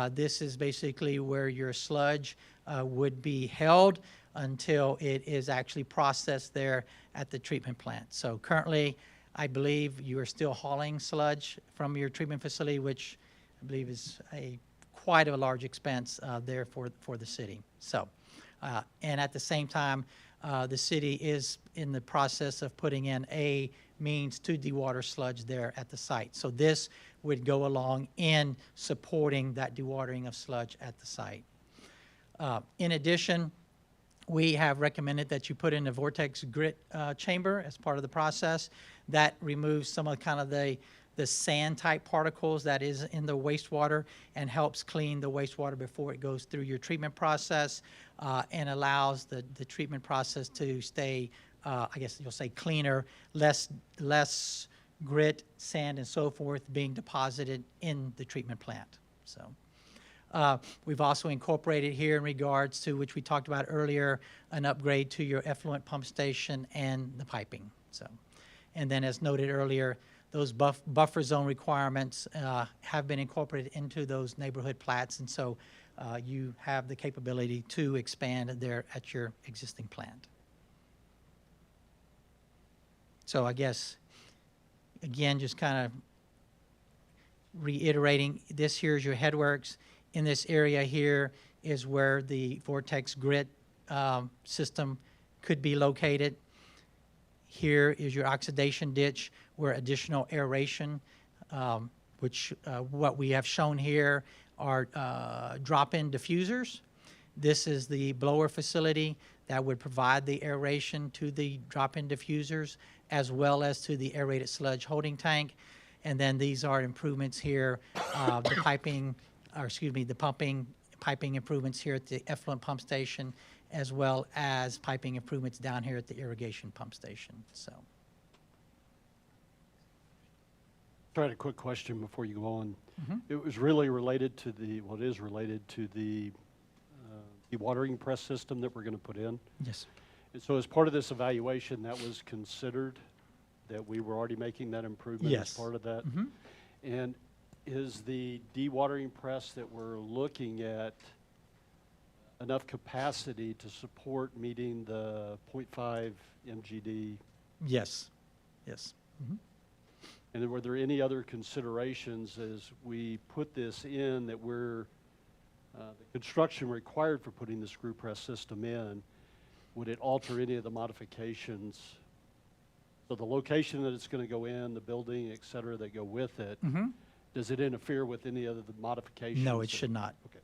[SPEAKER 10] This is basically where your sludge would be held until it is actually processed there at the treatment plant. So currently, I believe you are still hauling sludge from your treatment facility, which I believe is quite a large expense there for the city. So, and at the same time, the city is in the process of putting in a means to dewater sludge there at the site. So this would go along in supporting that dewatering of sludge at the site. In addition, we have recommended that you put in a vortex grit chamber as part of the process. That removes some of kind of the sand type particles that is in the wastewater and helps clean the wastewater before it goes through your treatment process, and allows the treatment process to stay, I guess you'll say, cleaner, less grit, sand, and so forth being deposited in the treatment plant. So we've also incorporated here in regards to, which we talked about earlier, an upgrade to your effluent pump station and the piping. So, and then as noted earlier, those buffer zone requirements have been incorporated into those neighborhood plats, and so you have the capability to expand there at your existing plant. So I guess, again, just kind of reiterating, this here is your headworks. In this area here is where the vortex grit system could be located. Here is your oxidation ditch where additional aeration, which what we have shown here are drop-in diffusers. This is the blower facility that would provide the aeration to the drop-in diffusers as well as to the aerated sludge holding tank. And then these are improvements here, the piping, or excuse me, the piping improvements here at the effluent pump station, as well as piping improvements down here at the irrigation pump station. So,
[SPEAKER 2] I had a quick question before you go on. It was really related to it is related to the dewatering press system that we're going to put in.
[SPEAKER 10] yes.
[SPEAKER 2] And so as part of this evaluation, that was considered, that we were already making that improvement as
[SPEAKER 10] Yes.
[SPEAKER 2] part of that? And is the dewatering press that we're looking at enough capacity to support meeting the 0.5 MGD?
[SPEAKER 10] Yes, yes.
[SPEAKER 2] And then were there any other considerations as we put this in that we're, the construction required for putting the screw press system in, would it alter any of the modifications? So the location that it's going to go in, the building, et cetera, that go with it, does it interfere with any of the modifications?
[SPEAKER 10] No, it should not.
[SPEAKER 2] Okay.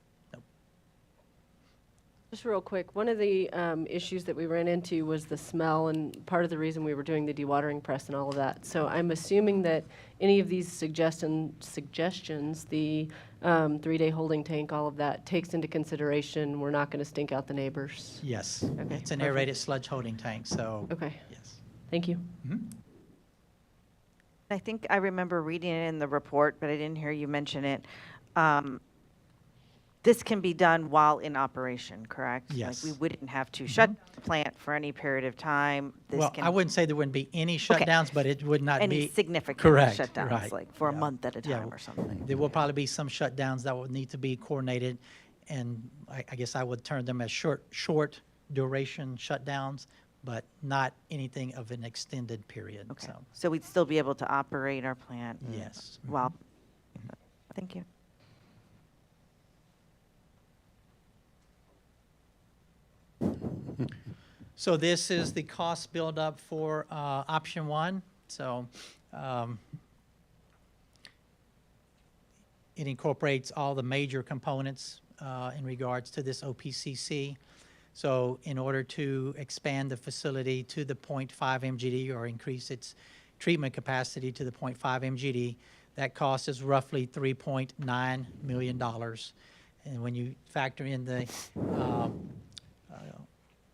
[SPEAKER 12] Just real quick, one of the issues that we ran into was the smell, and part of the reason we were doing the dewatering press and all of that. So I'm assuming that any of these suggestions, the 3-day holding tank, all of that, takes into consideration we're not going to stink out the neighbors.
[SPEAKER 10] Yes.
[SPEAKER 12] Okay,
[SPEAKER 10] It's an
[SPEAKER 12] perfect.
[SPEAKER 10] aerated sludge holding tank, so,
[SPEAKER 12] Okay,
[SPEAKER 10] yes.
[SPEAKER 12] thank you.
[SPEAKER 7] I think I remember reading it in the report, but I didn't hear you mention it. This can be done while in operation, correct?
[SPEAKER 10] Yes.
[SPEAKER 7] Like, we wouldn't have to shut the plant for any period of time. This
[SPEAKER 10] Well,
[SPEAKER 7] can
[SPEAKER 10] I wouldn't say there wouldn't be any
[SPEAKER 7] Okay.
[SPEAKER 10] shutdowns, but it would not
[SPEAKER 7] any
[SPEAKER 10] be.
[SPEAKER 7] significant
[SPEAKER 10] Correct,
[SPEAKER 7] shutdowns,
[SPEAKER 10] right,
[SPEAKER 7] like for a
[SPEAKER 10] yeah.
[SPEAKER 7] month at a
[SPEAKER 10] Yeah,
[SPEAKER 7] time or something.
[SPEAKER 10] There will probably be some shutdowns that will need to be coordinated, and I guess I would term them as short duration shutdowns, but not anything of an extended period,
[SPEAKER 7] Okay.
[SPEAKER 10] so,
[SPEAKER 7] So we'd still be able to operate our plant?
[SPEAKER 10] yes.
[SPEAKER 7] Well, thank you.
[SPEAKER 10] So this is the cost buildup for option one. So it incorporates all the major components in regards to this OPCC. So in order to expand the facility to the 0.5 MGD or increase its treatment capacity to the 0.5 MGD, that cost is roughly $3.9 million. And when you factor in the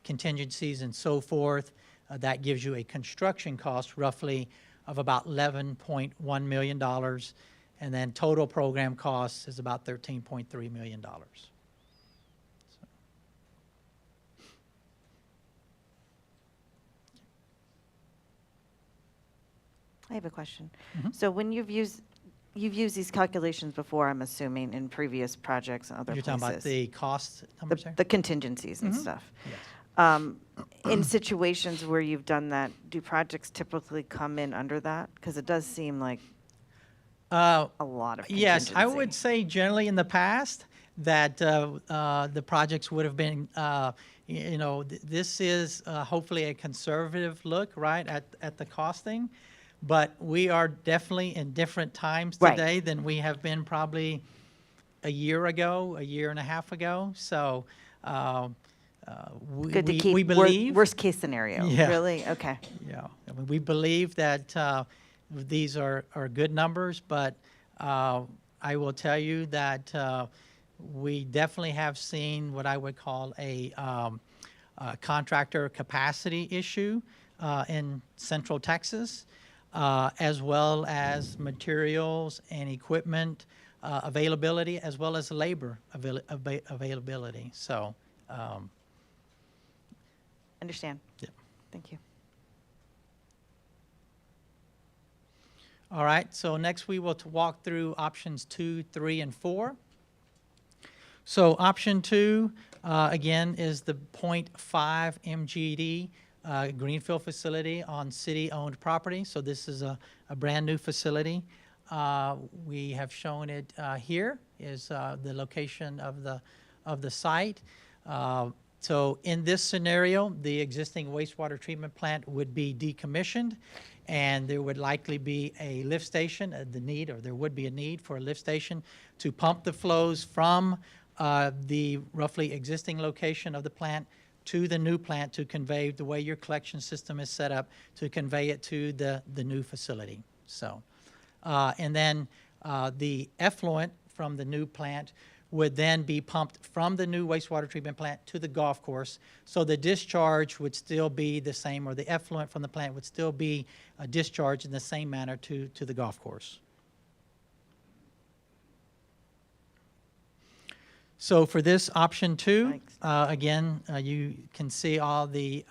[SPEAKER 10] contingencies and so forth, that gives you a construction cost roughly of about $11.1 million. And then total program costs is about $13.3 million.
[SPEAKER 7] I have a question. So when you've used these calculations before, I'm assuming, in previous projects and other
[SPEAKER 10] You're
[SPEAKER 7] places.
[SPEAKER 10] talking about the cost numbers there?
[SPEAKER 7] The contingencies and stuff.
[SPEAKER 10] Yes.
[SPEAKER 7] In situations where you've done that, do projects typically come in under that? Because it does seem like a lot of contingency.
[SPEAKER 10] Yes, I would say generally in the past that the projects would have been, this is hopefully a conservative look, right, at the costing. But we are definitely in different times
[SPEAKER 7] Right.
[SPEAKER 10] today than we have been probably a year ago, a year and a half ago. So
[SPEAKER 7] Good to
[SPEAKER 10] we
[SPEAKER 7] keep
[SPEAKER 10] believe.
[SPEAKER 7] worst case scenario.
[SPEAKER 10] Yeah.
[SPEAKER 7] Really? Okay.
[SPEAKER 10] Yeah, I mean, we believe that these are good numbers, but I will tell you that we definitely have seen what I would call a contractor capacity issue in Central Texas, as well as materials and equipment availability, as well as labor availability. So,
[SPEAKER 7] Understand.
[SPEAKER 10] Yeah.
[SPEAKER 7] Thank you.
[SPEAKER 10] all right, so next we will walk through options 2, 3, and 4. So option 2, again, is the 0.5 MGD greenfield facility on city-owned property. So this is a brand-new facility. We have shown it here is the location of the site. So in this scenario, the existing wastewater treatment plant would be decommissioned, and there would likely be a lift station, there would be a need for a lift station to pump the flows from the roughly existing location of the plant to the new plant to convey the way your collection system is set up to convey it to the new facility. So, and then the effluent from the new plant would then be pumped from the new wastewater treatment plant to the golf course. So the discharge would still be the same, or the effluent from the plant would still be discharged in the same manner to the golf course. So for this option 2,
[SPEAKER 7] Thanks.
[SPEAKER 10] again, you can see all the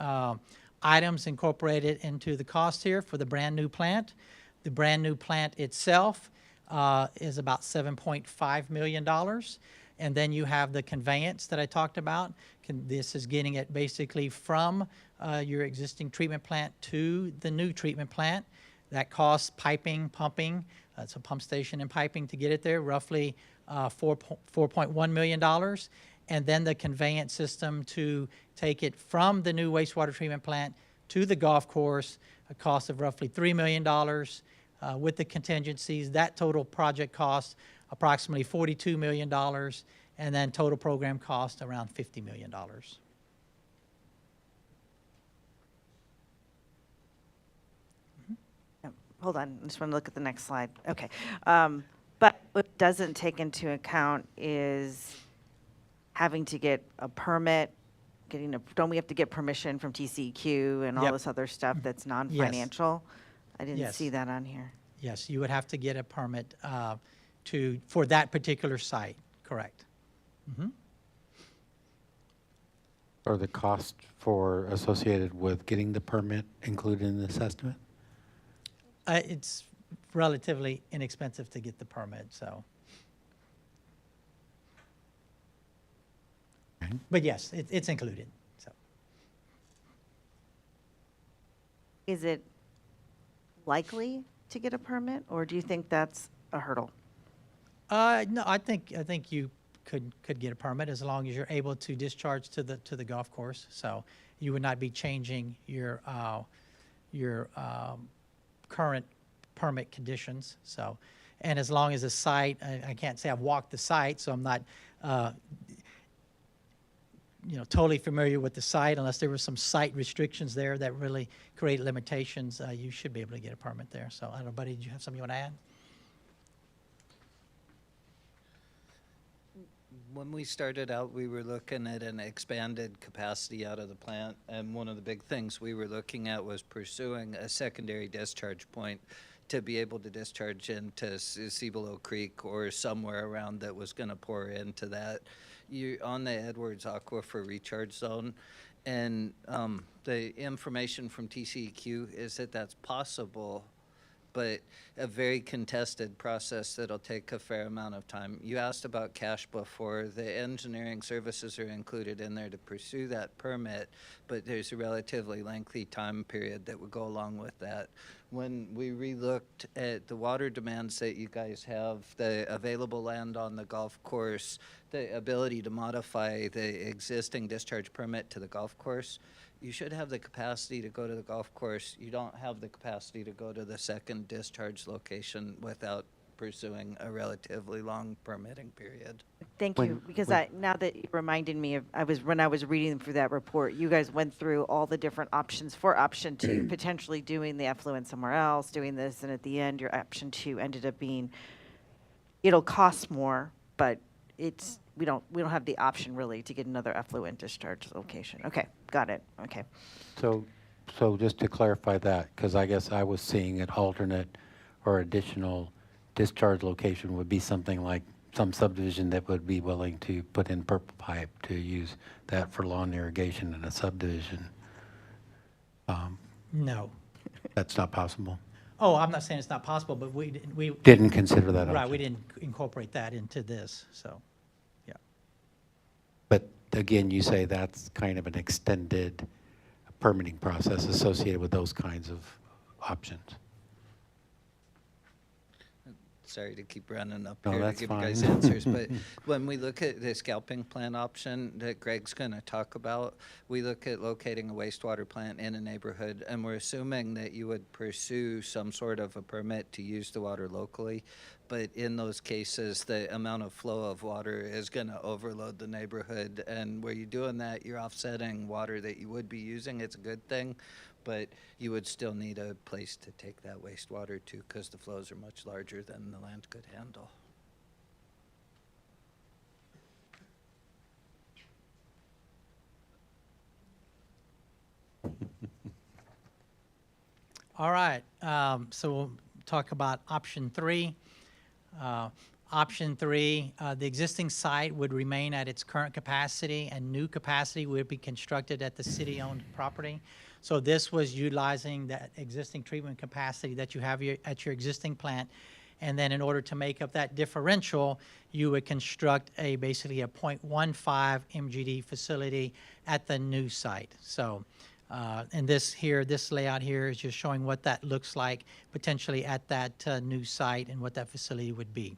[SPEAKER 10] items incorporated into the cost here for the brand new plant. The brand new plant itself is about $7.5 million. And then you have the conveyance that I talked about. This is getting it basically from your existing treatment plant to the new treatment plant. That costs piping, pumping, so pump station and piping to get it there, roughly $4.1 million. And then the conveyance system to take it from the new wastewater treatment plant to the golf course, a cost of roughly $3 million. With the contingencies, that total project cost approximately $42 million, and then total program cost around $50 million.
[SPEAKER 7] Hold on, I just want to look at the next slide. Okay. But what it doesn't take into account is having to get a permit, don't we have to get permission from TCEQ and all
[SPEAKER 10] Yep.
[SPEAKER 7] this other stuff that's non-financial? I didn't
[SPEAKER 10] Yes.
[SPEAKER 7] see that on here.
[SPEAKER 10] Yes, you would have to get a permit for that particular site, correct?
[SPEAKER 1] Or the cost associated with getting the permit included in this estimate?
[SPEAKER 10] It's relatively inexpensive to get the permit, so.
[SPEAKER 1] Okay.
[SPEAKER 10] But yes, it's included, so.
[SPEAKER 7] Is it likely to get a permit, or do you think that's a hurdle?
[SPEAKER 10] No, I think you could get a permit as long as you're able to discharge to the golf course. So you would not be changing your current permit conditions. So, and as long as the site, I can't say I've walked the site, so I'm not totally familiar with the site. Unless there were some site restrictions there that really create limitations, you should be able to get a permit there. So I don't know, Buddy, did you have something you want to add?
[SPEAKER 8] When we started out, we were looking at an expanded capacity out of the plant, and one of the big things we were looking at was pursuing a secondary discharge point to be able to discharge into Cibolo Creek or somewhere around that was going to pour into that. You're on the Edwards Aquifer Recharge Zone, and the information from TCEQ is that that's possible, but a very contested process that'll take a fair amount of time. You asked about cash before. The engineering services are included in there to pursue that permit, but there's a relatively lengthy time period that would go along with that. When we relooked at the water demands that you guys have, the available land on the golf course, the ability to modify the existing discharge permit to the golf course, you should have the capacity to go to the golf course. You don't have the capacity to go to the second discharge location without pursuing a relatively long permitting period.
[SPEAKER 7] Thank
[SPEAKER 1] When-
[SPEAKER 7] you, because
[SPEAKER 1] when-
[SPEAKER 7] now that you reminded me of, when I was reading through that report, you guys went through all the different options for option two, potentially doing the effluent somewhere else, doing this, and at the end, your option two ended up being, it'll cost more, but we don't have the option really to get another effluent discharge location. Okay, got it, okay.
[SPEAKER 1] So just to clarify that, because I guess I was seeing an alternate or additional discharge location would be something like some subdivision that would be willing to put in purple pipe to use that for lawn irrigation in a subdivision.
[SPEAKER 10] No.
[SPEAKER 1] That's not possible.
[SPEAKER 10] Oh, I'm not saying it's not possible, but we
[SPEAKER 1] Didn't consider that
[SPEAKER 10] right,
[SPEAKER 1] option.
[SPEAKER 10] we didn't incorporate that into this, so, yeah.
[SPEAKER 1] But again, you say that's kind of an extended permitting process associated with those kinds of options.
[SPEAKER 8] Sorry to keep running up
[SPEAKER 1] No,
[SPEAKER 8] here to
[SPEAKER 1] that's
[SPEAKER 8] give you guys
[SPEAKER 1] fine.
[SPEAKER 8] answers, but when we look at the scalping plant option that Greg's going to talk about, we look at locating a wastewater plant in a neighborhood, and we're assuming that you would pursue some sort of a permit to use the water locally. But in those cases, the amount of flow of water is going to overload the neighborhood, and where you're doing that, you're offsetting water that you would be using. It's a good thing, but you would still need a place to take that wastewater to, because the flows are much larger than the land could handle.
[SPEAKER 10] All right, so we'll talk about option three. Option three, the existing site would remain at its current capacity and new capacity would be constructed at the city-owned property. So this was utilizing that existing treatment capacity that you have at your existing plant. And then in order to make up that differential, you would construct basically a 0.15 MGD facility at the new site. So, and this layout here is just showing what that looks like potentially at that new site and what that facility would be.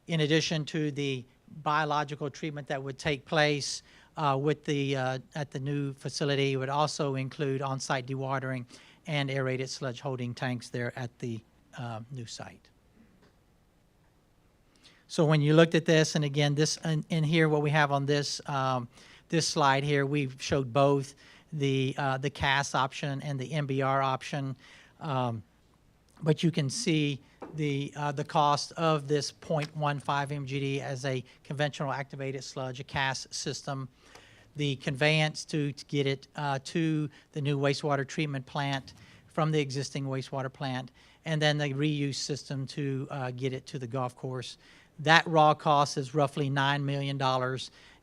[SPEAKER 10] In addition to the biological treatment that would take place at the new facility, it would also include on-site dewatering and aerated sludge holding tanks there at the new site. So when you looked at this, and again, this in here, what we have on this this slide here, we've showed both the CAS option and the MBR option, but you can see the cost of this 0.15 MGD as a conventional activated sludge, a CAS system, the conveyance to get it to the new wastewater treatment plant from the existing wastewater plant, and then the reuse system to get it to the golf course. That raw cost is roughly $9 million,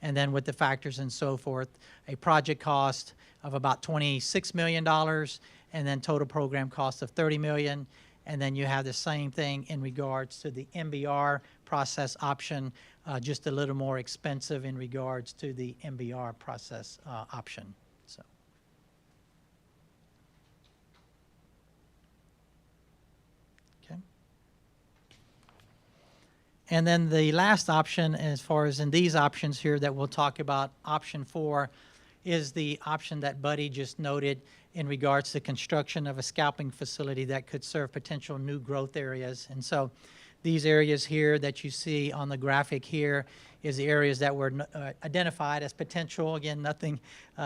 [SPEAKER 10] and then with the factors and so forth, a project cost of about $26 million, and then total program cost of $30 million. And then you have the same thing in regards to the MBR process option, just a little more expensive in regards to the MBR process option. So. Okay. And then the last option, as far as in these options here that we'll talk about, option 4, is the option that Buddy just noted in regards to construction of a scalping facility that could serve potential new growth areas. And so these areas here that you see on the graphic here is the areas that were identified as potential. Again, nothing,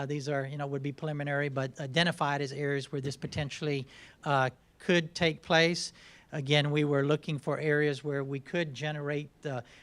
[SPEAKER 10] these are, would be preliminary, but identified as areas where this potentially could take place. Again, we were looking for areas where we could generate,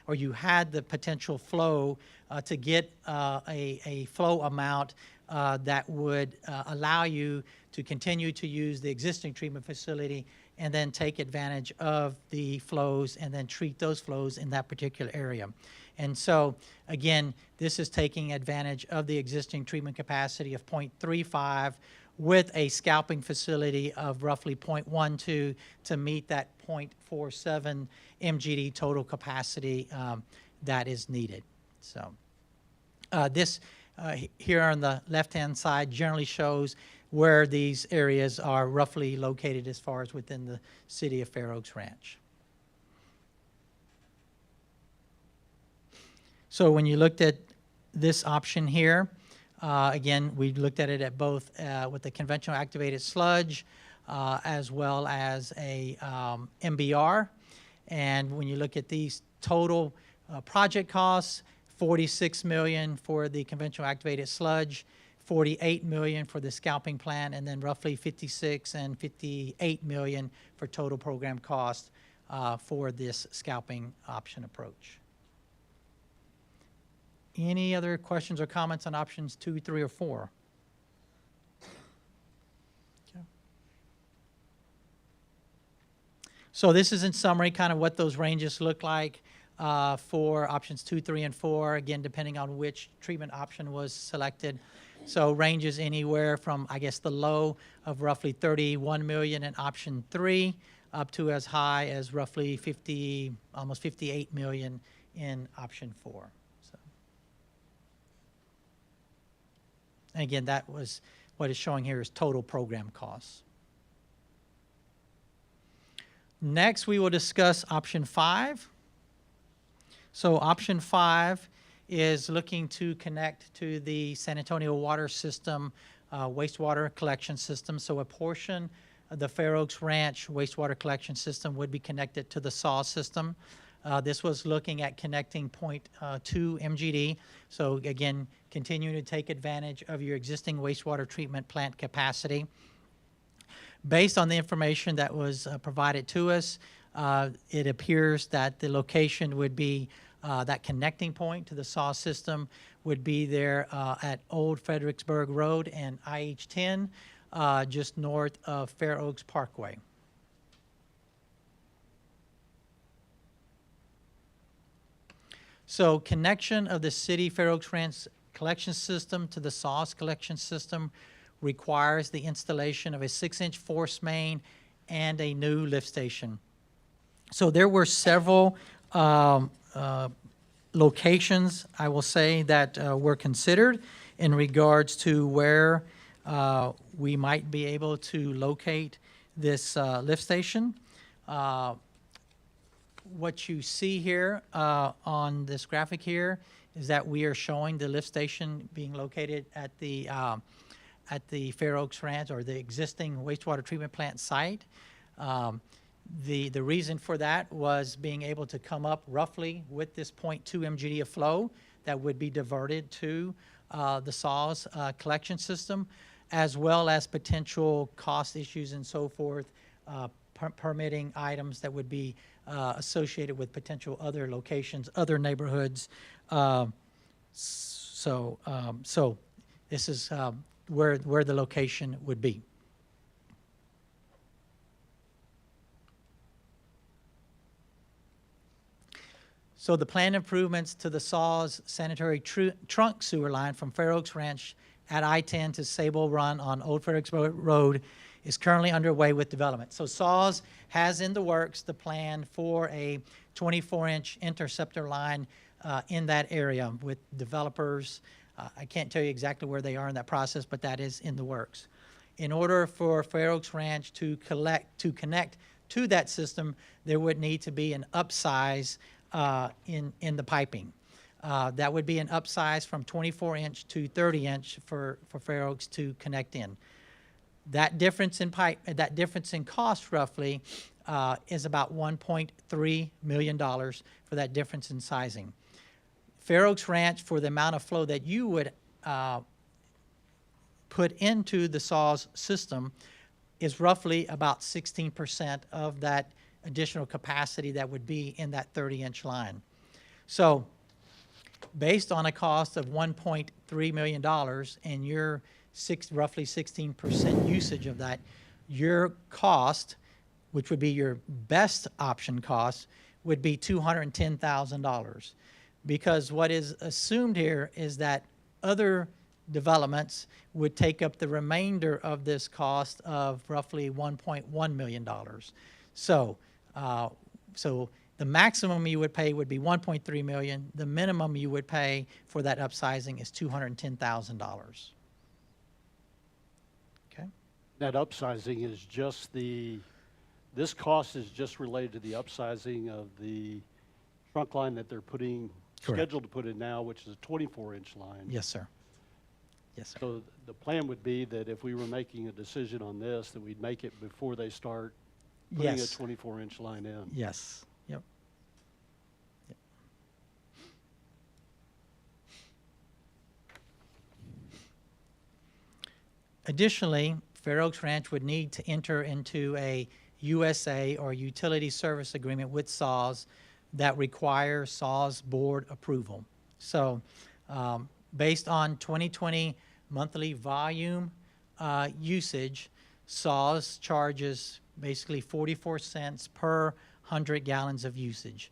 [SPEAKER 10] or you had the potential flow to get a flow amount that would allow you to continue to use the existing treatment facility and then take advantage of the flows and then treat those flows in that particular area. And so, again, this is taking advantage of the existing treatment capacity of 0.35 with a scalping facility of roughly 0.12 to meet that 0.47 MGD total capacity that is needed. So this here on the left-hand side generally shows where these areas are roughly located as far as within the city of Fair Oaks Ranch. So when you looked at this option here, again, we looked at it at both with the conventional activated sludge as well as a MBR. And when you look at these total project costs, 46 million for the conventional activated sludge, 48 million for the scalping plant, and then roughly 56 and 58 million for total program cost for this scalping option approach. Any other questions or comments on options 2, 3, or 4? Okay. So this is in summary kind of what those ranges look like for options 2, 3, and 4, again, depending on which treatment option was selected. So ranges anywhere from, I guess, the low of roughly 31 million in option 3 up to as high as roughly 50, almost 58 million in option 4. So, and again, that was what is showing here is total program costs. Next, we will discuss option 5. So option 5 is looking to connect to the San Antonio water system, wastewater collection system. So a portion of the Fair Oaks Ranch wastewater collection system would be connected to the SAW system. This was looking at connecting 0.2 MGD. So again, continuing to take advantage of your existing wastewater treatment plant capacity. Based on the information that was provided to us, it appears that the location would be that connecting point to the SAW system would be there at Old Fredericksburg Road and IH-10, just north of Fair Oaks Parkway. So connection of the city Fair Oaks Ranch collection system to the SAWS collection system requires the installation of a 6-inch force main and a new lift station. So there were several locations, I will say, that were considered in regards to where we might be able to locate this lift station. What you see here on this graphic here is that we are showing the lift station being located at the Fair Oaks Ranch, or the existing wastewater treatment plant site. The reason for that was being able to come up roughly with this 0.2 MGD of flow that would be diverted to the SAWS collection system, as well as potential cost issues and so forth, permitting items that would be associated with potential other locations, other neighborhoods. So this is where the location would be. So the planned improvements to the SAWS sanitary trunk sewer line from Fair Oaks Ranch at I-10 to Sable Run on Old Fredericksburg Road is currently underway with development. So SAWS has in the works the plan for a 24-inch interceptor line in that area with developers. I can't tell you exactly where they are in that process, but that is in the works. In order for Fair Oaks Ranch to connect to that system, there would need to be an upsize in the piping. That would be an upsize from 24-inch to 30-inch for Fair Oaks to connect in. That difference in cost roughly is about $1.3 million for that difference in sizing. Fair Oaks Ranch, for the amount of flow that you would put into the SAWS system, is roughly about 16% of that additional capacity that would be in that 30-inch line. So based on a cost of $1.3 million and your roughly 16% usage of that, your cost, which would be your best option cost, would be $210,000. Because what is assumed here is that other developments would take up the remainder of this cost of roughly $1.1 million. So the maximum you would pay would be $1.3 million. The minimum you would pay for that upsizing is $210,000. Okay.
[SPEAKER 2] That upsizing is just this cost is just related to the upsizing of the trunk line that they're scheduled to put in now, which is a 24-inch line.
[SPEAKER 10] Yes, sir. Yes, sir.
[SPEAKER 2] So the plan would be that if we were making a decision on this, that we'd make it before they start putting a 24-inch line in.
[SPEAKER 10] Yes. Yep. Additionally, Fair Oaks Ranch would need to enter into a USA or utility service agreement with SAWS that requires SAWS board approval. So based on 2020 monthly volume usage, SAWS charges basically 44 cents per 100 gallons of usage.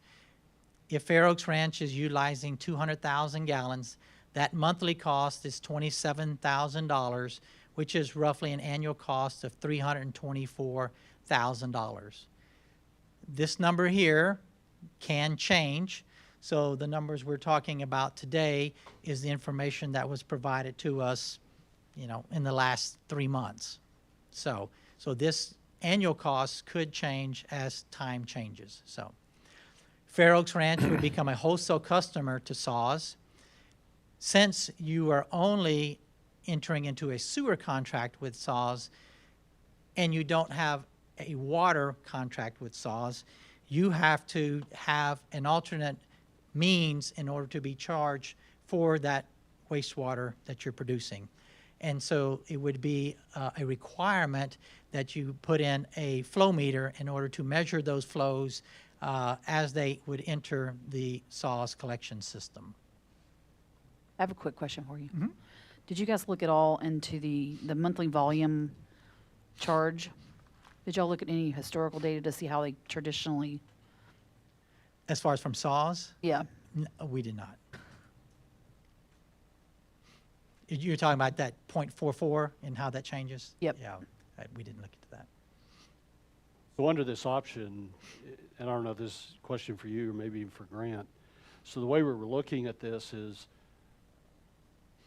[SPEAKER 10] If Fair Oaks Ranch is utilizing 200,000 gallons, that monthly cost is $27,000, which is roughly an annual cost of $324,000. This number here can change. So the numbers we're talking about today is the information that was provided to us, you know, in the last 3 months. So this annual cost could change as time changes. So Fair Oaks Ranch would become a wholesale customer to SAWS. Since you are only entering into a sewer contract with SAWS and you don't have a water contract with SAWS, you have to have an alternate means in order to be charged for that wastewater that you're producing. And so it would be a requirement that you put in a flow meter in order to measure those flows as they would enter the SAWS collection system.
[SPEAKER 11] I have a quick question for you.
[SPEAKER 10] Mhm.
[SPEAKER 11] Did you guys look at all into the monthly volume charge? Did y'all look at any historical data to see how they traditionally?
[SPEAKER 10] As far as from SAWS,
[SPEAKER 11] Yeah.
[SPEAKER 10] we did not. You're talking about that 0.44 and how that changes?
[SPEAKER 11] Yep.
[SPEAKER 10] Yeah, we didn't look into that.
[SPEAKER 2] So under this option, and I don't know if this is a question for you or maybe even for Grant. So the way we were looking at this is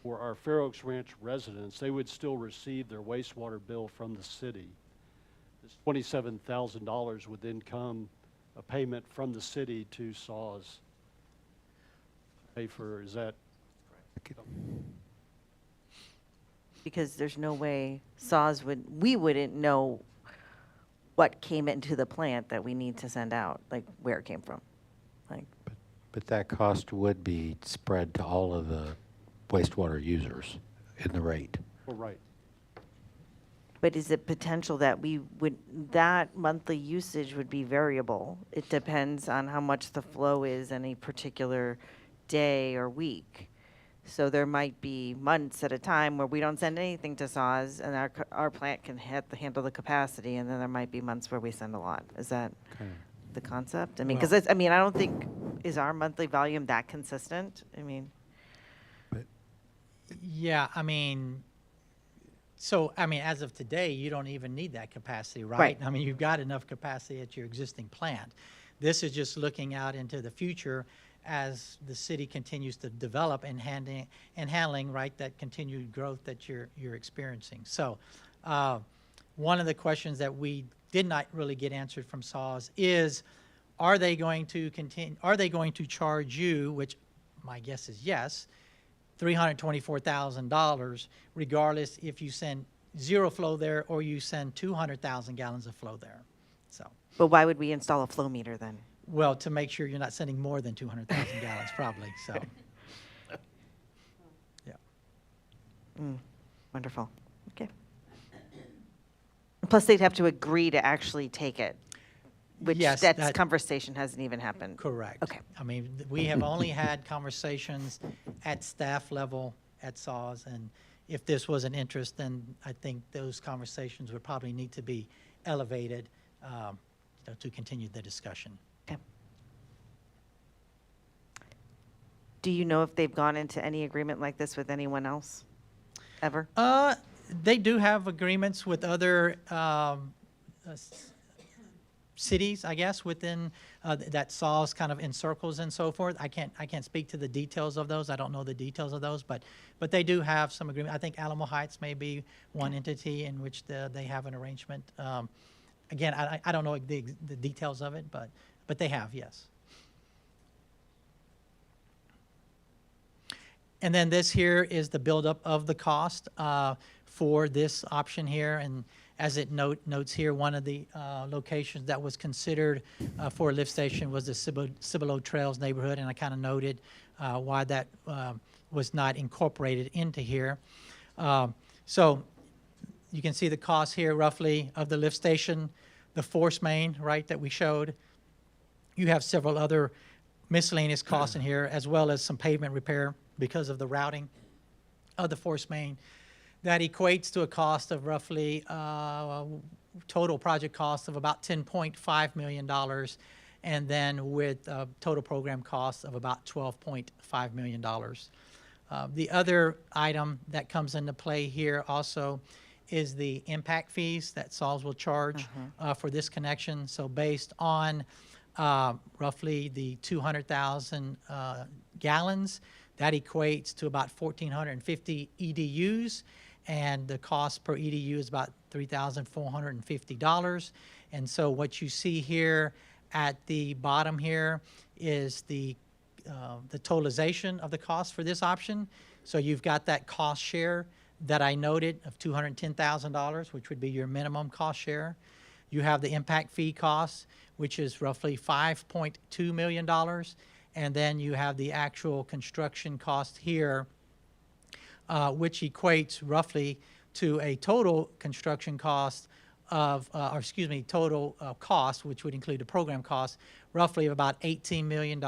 [SPEAKER 2] for our Fair Oaks Ranch residents, they would still receive their wastewater bill from the city. This $27,000 would then come a payment from the city to SAWS. Pay for, is that?
[SPEAKER 7] Because there's no way SAWS we wouldn't know what came into the plant that we need to send out, like where it came from. Like,
[SPEAKER 1] But that cost would be spread to all of the wastewater users in the rate.
[SPEAKER 2] Well, right.
[SPEAKER 7] but is it potential that that monthly usage would be variable? It depends on how much the flow is any particular day or week. So there might be months at a time where we don't send anything to SAWS and our plant can handle the capacity, and then there might be months where we send a lot. Is that the concept? I mean, because I don't think, is our monthly volume that consistent? I mean.
[SPEAKER 10] Yeah, I mean, as of today, you don't even need that capacity, right?
[SPEAKER 7] Right.
[SPEAKER 10] I mean, you've got enough capacity at your existing plant. This is just looking out into the future as the city continues to develop and handling right, that continued growth that you're experiencing. So one of the questions that we did not really get answered from SAWS is, are they going to charge you, which my guess is yes, $324,000, regardless if you send zero flow there or you send 200,000 gallons of flow there. So,
[SPEAKER 7] But why would we install a flow meter then?
[SPEAKER 10] well, to make sure you're not sending more than 200,000 gallons, probably. So, yeah.
[SPEAKER 7] Wonderful. Okay. Plus, they'd have to agree to actually take it, which
[SPEAKER 10] Yes,
[SPEAKER 7] that conversation hasn't even happened.
[SPEAKER 10] Correct.
[SPEAKER 7] Okay.
[SPEAKER 10] I mean, we have only had conversations at staff level at SAWS, and if this was an interest, then I think those conversations would probably need to be elevated to continue the discussion.
[SPEAKER 7] Okay. Do you know if they've gone into any agreement like this with anyone else, ever?
[SPEAKER 10] They do have agreements with other cities, I guess, within that SAWS kind of encircles and so forth. I can't speak to the details of those. I don't know the details of those, but they do have some agreement. I think Alamo Heights may be one entity in which they have an arrangement. Again, I don't know the details of it, but they have, yes. And then this here is the buildup of the cost for this option here. And as it notes here, one of the locations that was considered for a lift station was the Cibolo Trails neighborhood. And I kind of noted why that was not incorporated into here. So You can see the cost here roughly of the lift station, the force main, right, that we showed. You have several other miscellaneous costs in here, as well as some pavement repair because of the routing of the force main. That equates to a cost of roughly, total project cost of about $10.5 million, and then with total program costs of about $12.5 million. The other item that comes into play here also is the impact fees that SOLS will charge for this connection. So based on roughly the 200,000 gallons, that equates to about 1,450 EDUs, and the cost per EDU is about $3,450. And so what you see here at the bottom here is the totalization of the cost for this option. So you've got that cost share that I noted of $210,000, which would be your minimum cost share. You have the impact fee cost, which is roughly $5.2 million. And then you have the actual construction cost here, which equates roughly to a total construction cost of, total cost, which would include the program cost, roughly of about $18 million,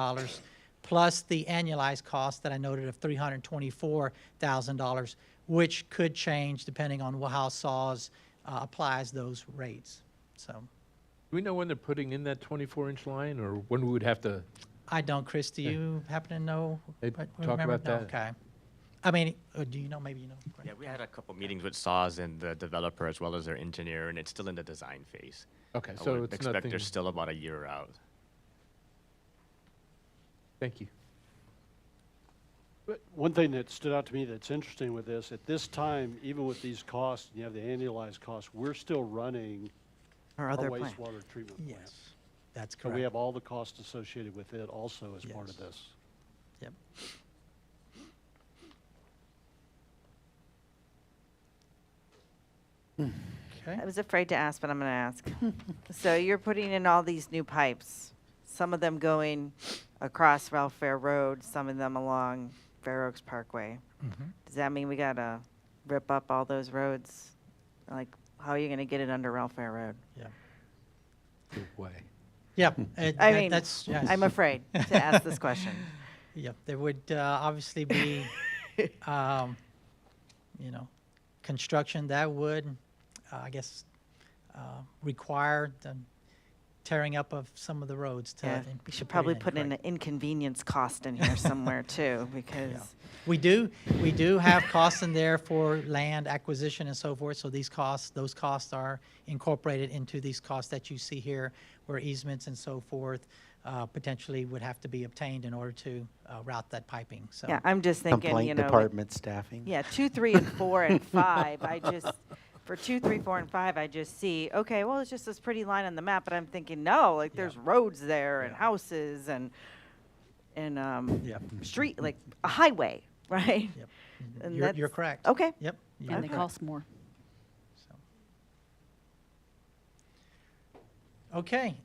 [SPEAKER 10] plus the annualized cost that I noted of $324,000, which could change depending on how SAWS applies those rates. So,
[SPEAKER 13] Do we know when they're putting in that 24-inch line, or when we would have to?
[SPEAKER 10] I don't, Chris, do you happen to know?
[SPEAKER 13] They
[SPEAKER 10] what-
[SPEAKER 13] talk
[SPEAKER 10] remember?
[SPEAKER 13] about
[SPEAKER 10] No,
[SPEAKER 13] that?
[SPEAKER 10] Okay. I mean, do you know, maybe you know?
[SPEAKER 9] Yeah, we had a couple meetings with SAWS and the developer as well as their engineer, and it's still in the design phase.
[SPEAKER 13] Okay,
[SPEAKER 9] I
[SPEAKER 13] so
[SPEAKER 9] would
[SPEAKER 13] it's
[SPEAKER 9] expect
[SPEAKER 13] nothing.
[SPEAKER 9] they're still about a year out.
[SPEAKER 13] Thank you.
[SPEAKER 2] But one thing that stood out to me that's interesting with this, at this time, even with these costs, you have the annualized costs, we're still running
[SPEAKER 7] Our
[SPEAKER 2] our
[SPEAKER 7] other plan.
[SPEAKER 2] wastewater treatment plant.
[SPEAKER 10] Yes, that's
[SPEAKER 2] So
[SPEAKER 10] correct.
[SPEAKER 2] we have all the costs associated with it also as part of
[SPEAKER 10] Yes.
[SPEAKER 2] this.
[SPEAKER 10] Yep. Okay.
[SPEAKER 7] I was afraid to ask, but I'm going to ask. So you're putting in all these new pipes, some of them going across Ralph Fair Road, some of them along Fair Oaks Parkway.
[SPEAKER 10] Mhm.
[SPEAKER 7] Does that mean we got to rip up all those roads? Like, how are you going to get it under Ralph Fair Road?
[SPEAKER 1] Good way.
[SPEAKER 10] Yep.
[SPEAKER 7] I mean,
[SPEAKER 10] that's, yes.
[SPEAKER 7] I'm afraid to ask this question.
[SPEAKER 10] Yep, there would obviously be, construction that would, I guess, require the tearing up of some of the roads to.
[SPEAKER 7] Yeah, we should probably put in an inconvenience cost in here somewhere too, because
[SPEAKER 10] We do have costs in there for land acquisition and so forth, so those costs are incorporated into these costs that you see here, where easements and so forth potentially would have to be obtained in order to route that piping, so.
[SPEAKER 7] yeah, I'm just thinking,
[SPEAKER 1] Complaint department staffing.
[SPEAKER 7] Yeah, 2, 3, and 4, and 5, for 2, 3, 4, and 5, I just see, okay, well, it's just this pretty line on the map, but I'm thinking, no, like, there's roads there, and houses, and
[SPEAKER 10] Yep.
[SPEAKER 7] street, like, a highway, right?
[SPEAKER 10] Yep.
[SPEAKER 7] And
[SPEAKER 10] You're
[SPEAKER 7] that's-
[SPEAKER 10] correct.
[SPEAKER 7] Okay.
[SPEAKER 10] Yep. you're
[SPEAKER 11] And they
[SPEAKER 10] correct.
[SPEAKER 11] cost more.
[SPEAKER 10] So. Okay.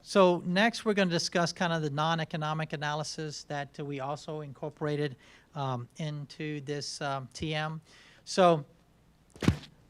[SPEAKER 10] So next, we're going to discuss kind of the non-economic analysis that we also incorporated into this TM. So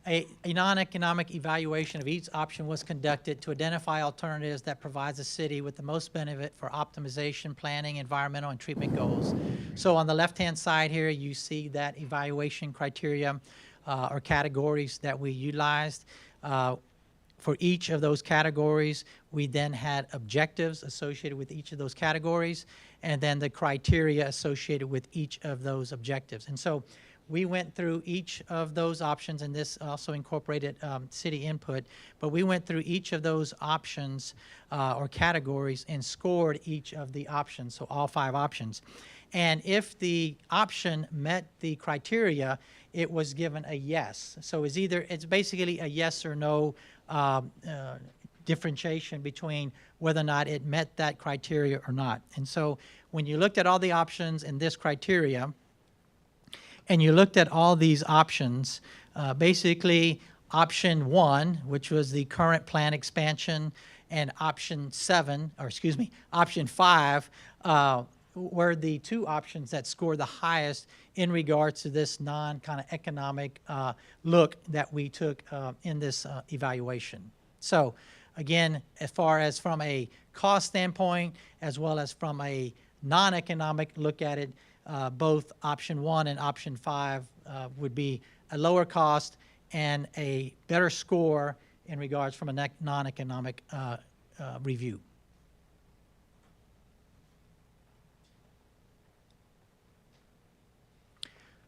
[SPEAKER 10] a non-economic evaluation of each option was conducted to identify alternatives that provides the city with the most benefit for optimization, planning, environmental, and treatment goals. So on the left-hand side here, you see that evaluation criteria or categories that we utilized. For each of those categories, we then had objectives associated with each of those categories, and then the criteria associated with each of those objectives. And so we went through each of those options, and this also incorporated city input, but we went through each of those options or categories and scored each of the options, so all 5 options. And if the option met the criteria, it was given a yes. So it's basically a yes or no differentiation between whether or not it met that criteria or not. And so when you looked at all the options in this criteria, and you looked at all these options, basically option 1, which was the current plan expansion, and option 5 were the two options that scored the highest in regards to this non-kind of economic look that we took in this evaluation. So again, as far as from a cost standpoint, as well as from a non-economic look at it, both option 1 and option 5 would be a lower cost and a better score in regards from a non-economic review.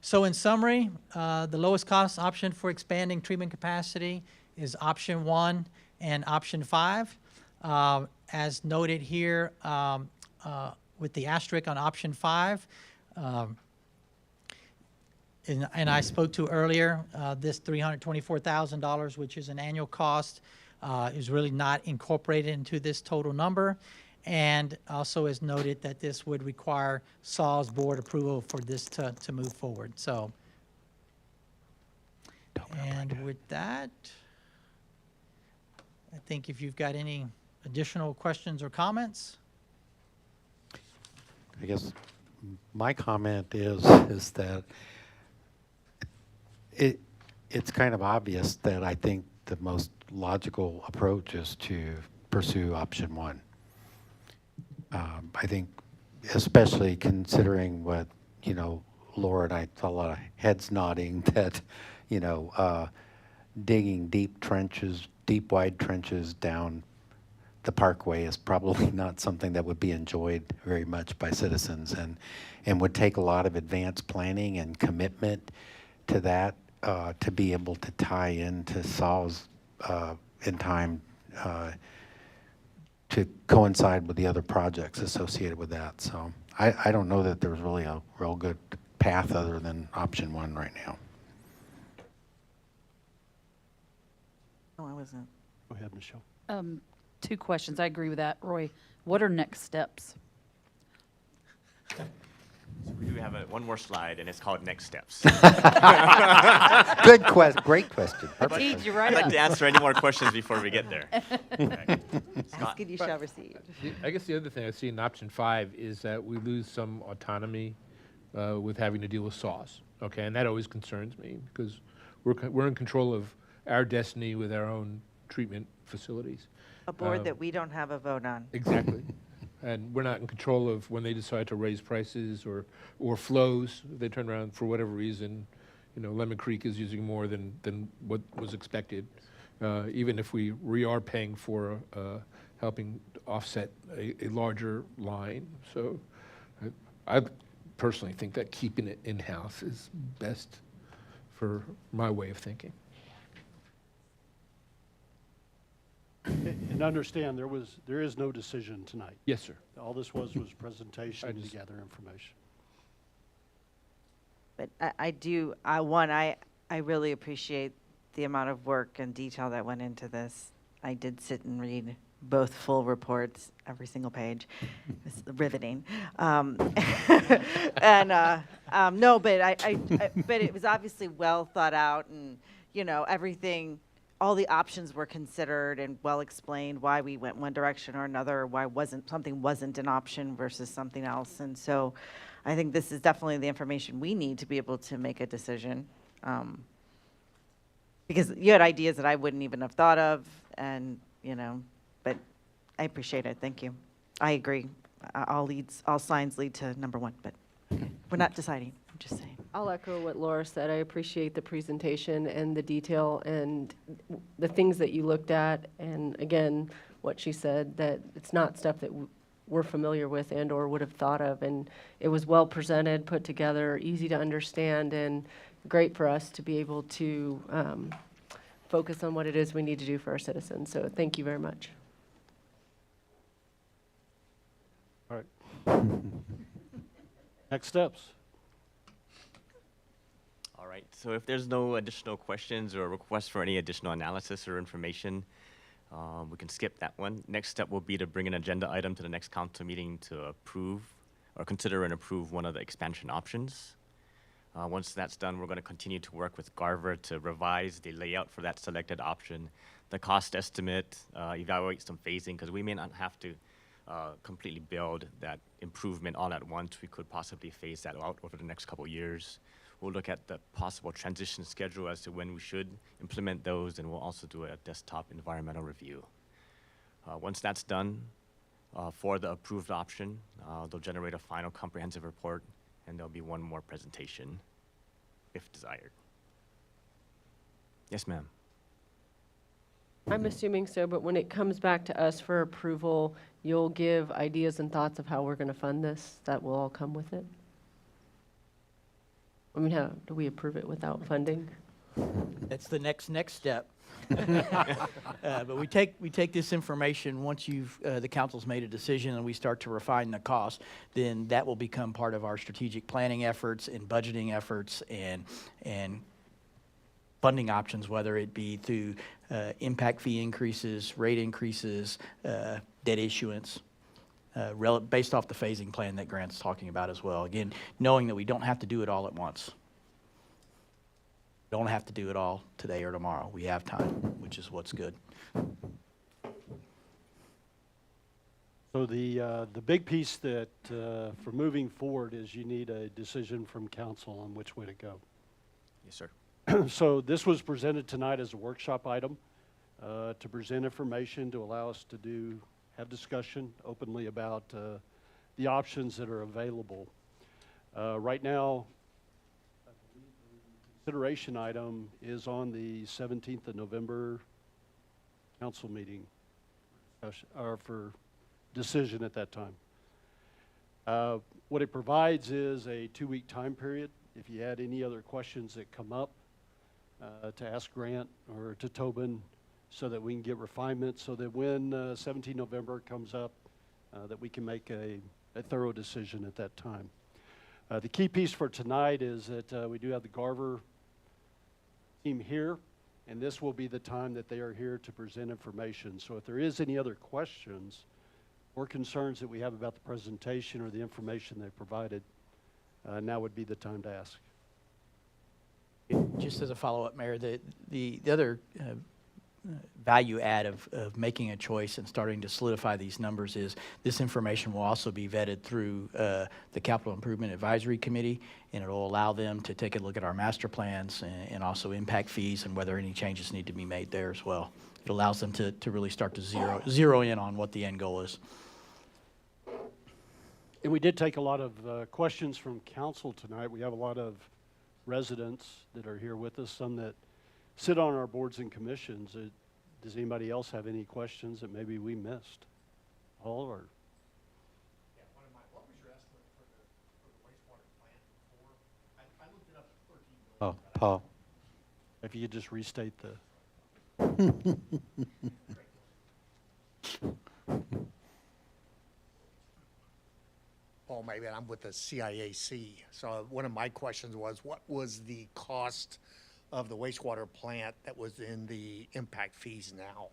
[SPEAKER 10] So in summary, the lowest cost option for expanding treatment capacity is option 1 and option 5. As noted here with the asterisk on option 5, and I spoke to earlier, this $324,000, which is an annual cost, is really not incorporated into this total number. And also is noted that this would require SAW's board approval for this to move forward. So, and with that, I think if you've got any additional questions or comments.
[SPEAKER 1] I guess my comment is that it's kind of obvious that I think the most logical approach is to pursue option 1. I think, especially considering what, Laura and I saw a lot of heads nodding that, digging deep trenches, deep wide trenches down the parkway is probably not something that would be enjoyed very much by citizens, and would take a lot of advanced planning and commitment to that to be able to tie into SAW's in time to coincide with the other projects associated with that. So I don't know that there's really a real good path other than option 1 right now.
[SPEAKER 7] No, I wasn't.
[SPEAKER 2] Go ahead, Michelle.
[SPEAKER 11] 2 questions. I agree with that. Roy, what are next steps?
[SPEAKER 9] We do have one more slide, and it's called Next Steps.
[SPEAKER 1] Good question. Great question. Perfect.
[SPEAKER 11] Teed you right
[SPEAKER 9] I'd like
[SPEAKER 11] up.
[SPEAKER 9] to answer any more questions before we get there. Okay.
[SPEAKER 7] Ask and you shall receive.
[SPEAKER 13] I guess the other thing I see in option 5 is that we lose some autonomy with having to deal with SAWs. Okay, and that always concerns me because we're in control of our destiny with our own treatment facilities.
[SPEAKER 7] A board that we don't have a vote on.
[SPEAKER 13] Exactly. And we're not in control of when they decide to raise prices or flows. They turn around for whatever reason. Lemon Creek is using more than what was expected. Even if we are paying for helping offset a larger line. So I personally think that keeping it in-house is best for my way of thinking.
[SPEAKER 2] And understand, there is no decision tonight.
[SPEAKER 13] Yes, sir.
[SPEAKER 2] All this was presentation to gather information.
[SPEAKER 7] But I really appreciate the amount of work and detail that went into this. I did sit and read both full reports, every single page. It's riveting. No, but but it was obviously well thought out, and everything. All the options were considered and well explained why we went one direction or another, why something wasn't an option versus something else. And so I think this is definitely the information we need to be able to make a decision. Because you had ideas that I wouldn't even have thought of, and but I appreciate it. Thank you. I agree. All signs lead to number 1, but we're not deciding. I'm just saying.
[SPEAKER 12] I'll echo what Laura said. I appreciate the presentation and the detail and the things that you looked at. And again, what she said, that it's not stuff that we're familiar with and or would have thought of. And it was well presented, put together, easy to understand, and great for us to be able to focus on what it is we need to do for our citizens. So thank you very much.
[SPEAKER 2] All right. Next steps.
[SPEAKER 9] All right, so if there's no additional questions or requests for any additional analysis or information, we can skip that one. Next step will be to bring an agenda item to the next council meeting to approve or consider and approve one of the expansion options. Once that's done, we're going to continue to work with Garver to revise the layout for that selected option, the cost estimate, evaluate some phasing, because we may not have to completely build that improvement all at once. We could possibly phase that out over the next couple of years. We'll look at the possible transition schedule as to when we should implement those, and we'll also do a desktop environmental review. Once that's done, for the approved option, they'll generate a final comprehensive report, and there'll be one more presentation, if desired. Yes, ma'am.
[SPEAKER 12] I'm assuming so, but when it comes back to us for approval, you'll give ideas and thoughts of how we're going to fund this? That will all come with it? I mean, how do we approve it without funding?
[SPEAKER 14] That's the next step. But we take this information, once the council's made a decision and we start to refine the cost, then that will become part of our strategic planning efforts and budgeting efforts and funding options, whether it be through impact fee increases, rate increases, debt issuance, based off the phasing plan that Grant's talking about as well. Again, knowing that we don't have to do it all at once. Don't have to do it all today or tomorrow. We have time, which is what's good.
[SPEAKER 2] So the big piece that, for moving forward is you need a decision from council on which way to go.
[SPEAKER 9] Yes, sir.
[SPEAKER 2] So this was presented tonight as a workshop item to present information, to allow us to have discussion openly about the options that are available. Right now, the consideration item is on the 17th of November council meeting, or for decision at that time. What it provides is a 2-week time period. If you had any other questions that come up, to ask Grant or to Tobin, so that we can get refinement, so that when 17 November comes up, that we can make a thorough decision at that time. The key piece for tonight is that we do have the Garver team here, and this will be the time that they are here to present information. So if there is any other questions or concerns that we have about the presentation or the information they provided, now would be the time to ask.
[SPEAKER 14] Just as a follow-up, Mayor, the other value add of making a choice and starting to solidify these numbers is this information will also be vetted through the Capital Improvement Advisory Committee, and it'll allow them to take a look at our master plans and also impact fees and whether any changes need to be made there as well. It allows them to really start to zero in on what the end goal is.
[SPEAKER 2] And we did take a lot of questions from council tonight. We have a lot of residents that are here with us, some that sit on our boards and commissions. Does anybody else have any questions that maybe we missed? Paul, or?
[SPEAKER 15] Yeah, what was your estimate for the wastewater plant before? I looked it up at 13 million.
[SPEAKER 1] Oh, Paul.
[SPEAKER 2] If you could just restate the.
[SPEAKER 15] Paul, maybe I'm with the CIAC. So one of my questions was, what was the cost of the wastewater plant that was in the impact fees now?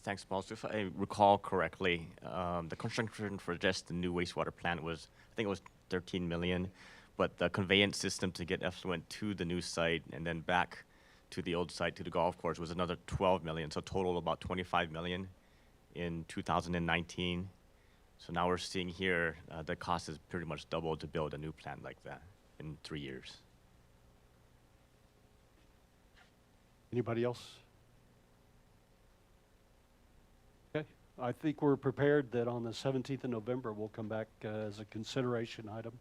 [SPEAKER 9] Thanks, Paul. So if I recall correctly, the construction for just the new wastewater plant was, I think it was 13 million, but the conveyance system to get effluent to the new site and then back to the old site, to the golf course, was another 12 million. So total about 25 million in 2019. So now we're seeing here, the cost is pretty much doubled to build a new plant like that in 3 years.
[SPEAKER 2] Anybody else? Okay, I think we're prepared that on the 17th of November, we'll come back as a consideration item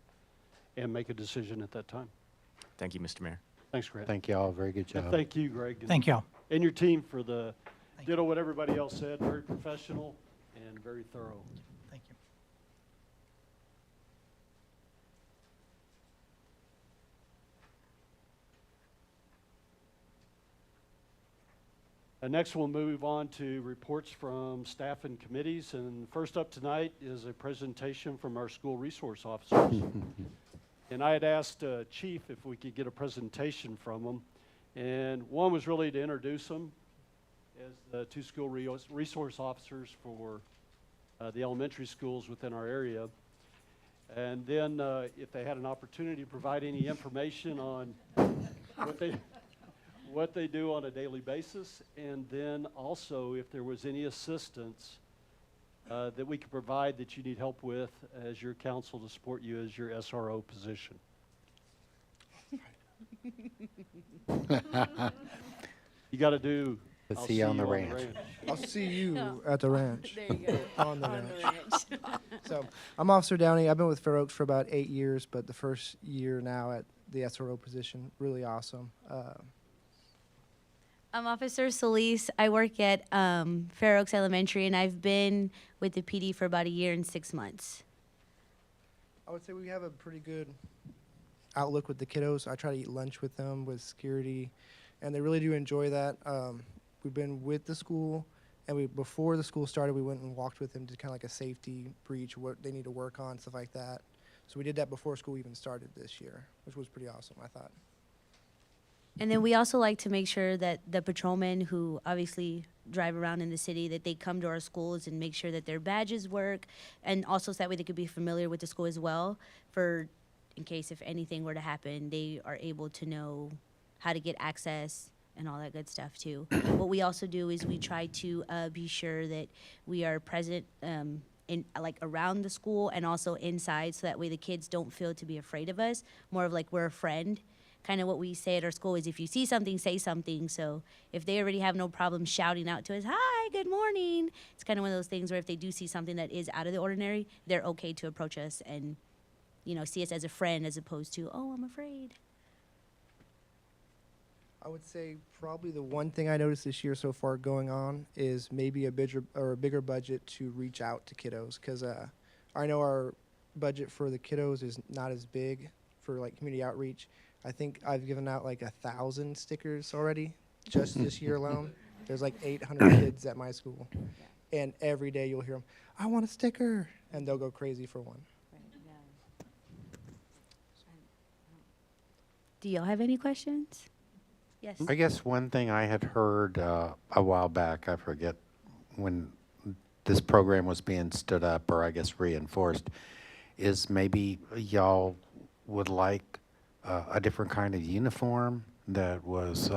[SPEAKER 2] and make a decision at that time.
[SPEAKER 9] Thank you, Mr. Mayor.
[SPEAKER 2] Thanks, Grant.
[SPEAKER 1] Thank you all. Very good
[SPEAKER 2] And
[SPEAKER 1] job.
[SPEAKER 2] thank you, Greg.
[SPEAKER 10] Thank you.
[SPEAKER 2] And your team for the ditto what everybody else said, very professional and very thorough.
[SPEAKER 10] Thank you.
[SPEAKER 2] Next, we'll move on to reports from staff and committees. And first up tonight is a presentation from our school resource officers. And I had asked Chief if we could get a presentation from them. And one was really to introduce them as the two school resource officers for the elementary schools within our area. And then if they had an opportunity to provide any information on what they do on a daily basis, and then also if there was any assistance that we could provide that you need help with as your council to support you as your SRO position. You got to do.
[SPEAKER 1] Let's
[SPEAKER 2] I'll
[SPEAKER 1] see you on the ranch.
[SPEAKER 16] I'll see you at the ranch.
[SPEAKER 3] There you go.
[SPEAKER 16] On the ranch. So I'm Officer Downey. I've been with Fair Oaks for about 8 years, but the first year now at the SRO position, really awesome.
[SPEAKER 17] I'm Officer Solis. I work at Fair Oaks Elementary, and I've been with the PD for about 1 year and 6 months.
[SPEAKER 16] I would say we have a pretty good outlook with the kiddos. I try to eat lunch with them, with security, and they really do enjoy that. We've been with the school, and before the school started, we went and walked with them to kind of like a safety breach, what they need to work on, stuff like that. So we did that before school even started this year, which was pretty awesome, I thought.
[SPEAKER 17] And then we also like to make sure that the patrolmen who obviously drive around in the city, that they come to our schools and make sure that their badges work, and also so that way they could be familiar with the school as well, for in case if anything were to happen, they are able to know how to get access and all that good stuff too. What we also do is we try to be sure that we are present in like around the school and also inside, so that way the kids don't feel to be afraid of us, more of like we're a friend. Kind of what we say at our school is, if you see something, say something. So if they already have no problem shouting out to us, hi, good morning, it's kind of one of those things where if they do see something that is out of the ordinary, they're okay to approach us and, you know, see us as a friend as opposed to, oh, I'm afraid.
[SPEAKER 16] I would say probably the one thing I noticed this year so far going on is maybe a bigger budget to reach out to kiddos, because I know our budget for the kiddos is not as big for like community outreach. I think I've given out like 1,000 stickers already, just this year alone. There's like 800 kids at my school, and every day you'll hear them, I want a sticker, and they'll go crazy for one.
[SPEAKER 17] Do y'all have any questions? Yes.
[SPEAKER 1] I guess one thing I had heard a while back, I forget when this program was being stood up, or I guess reinforced, is maybe y'all would like a different kind of uniform that was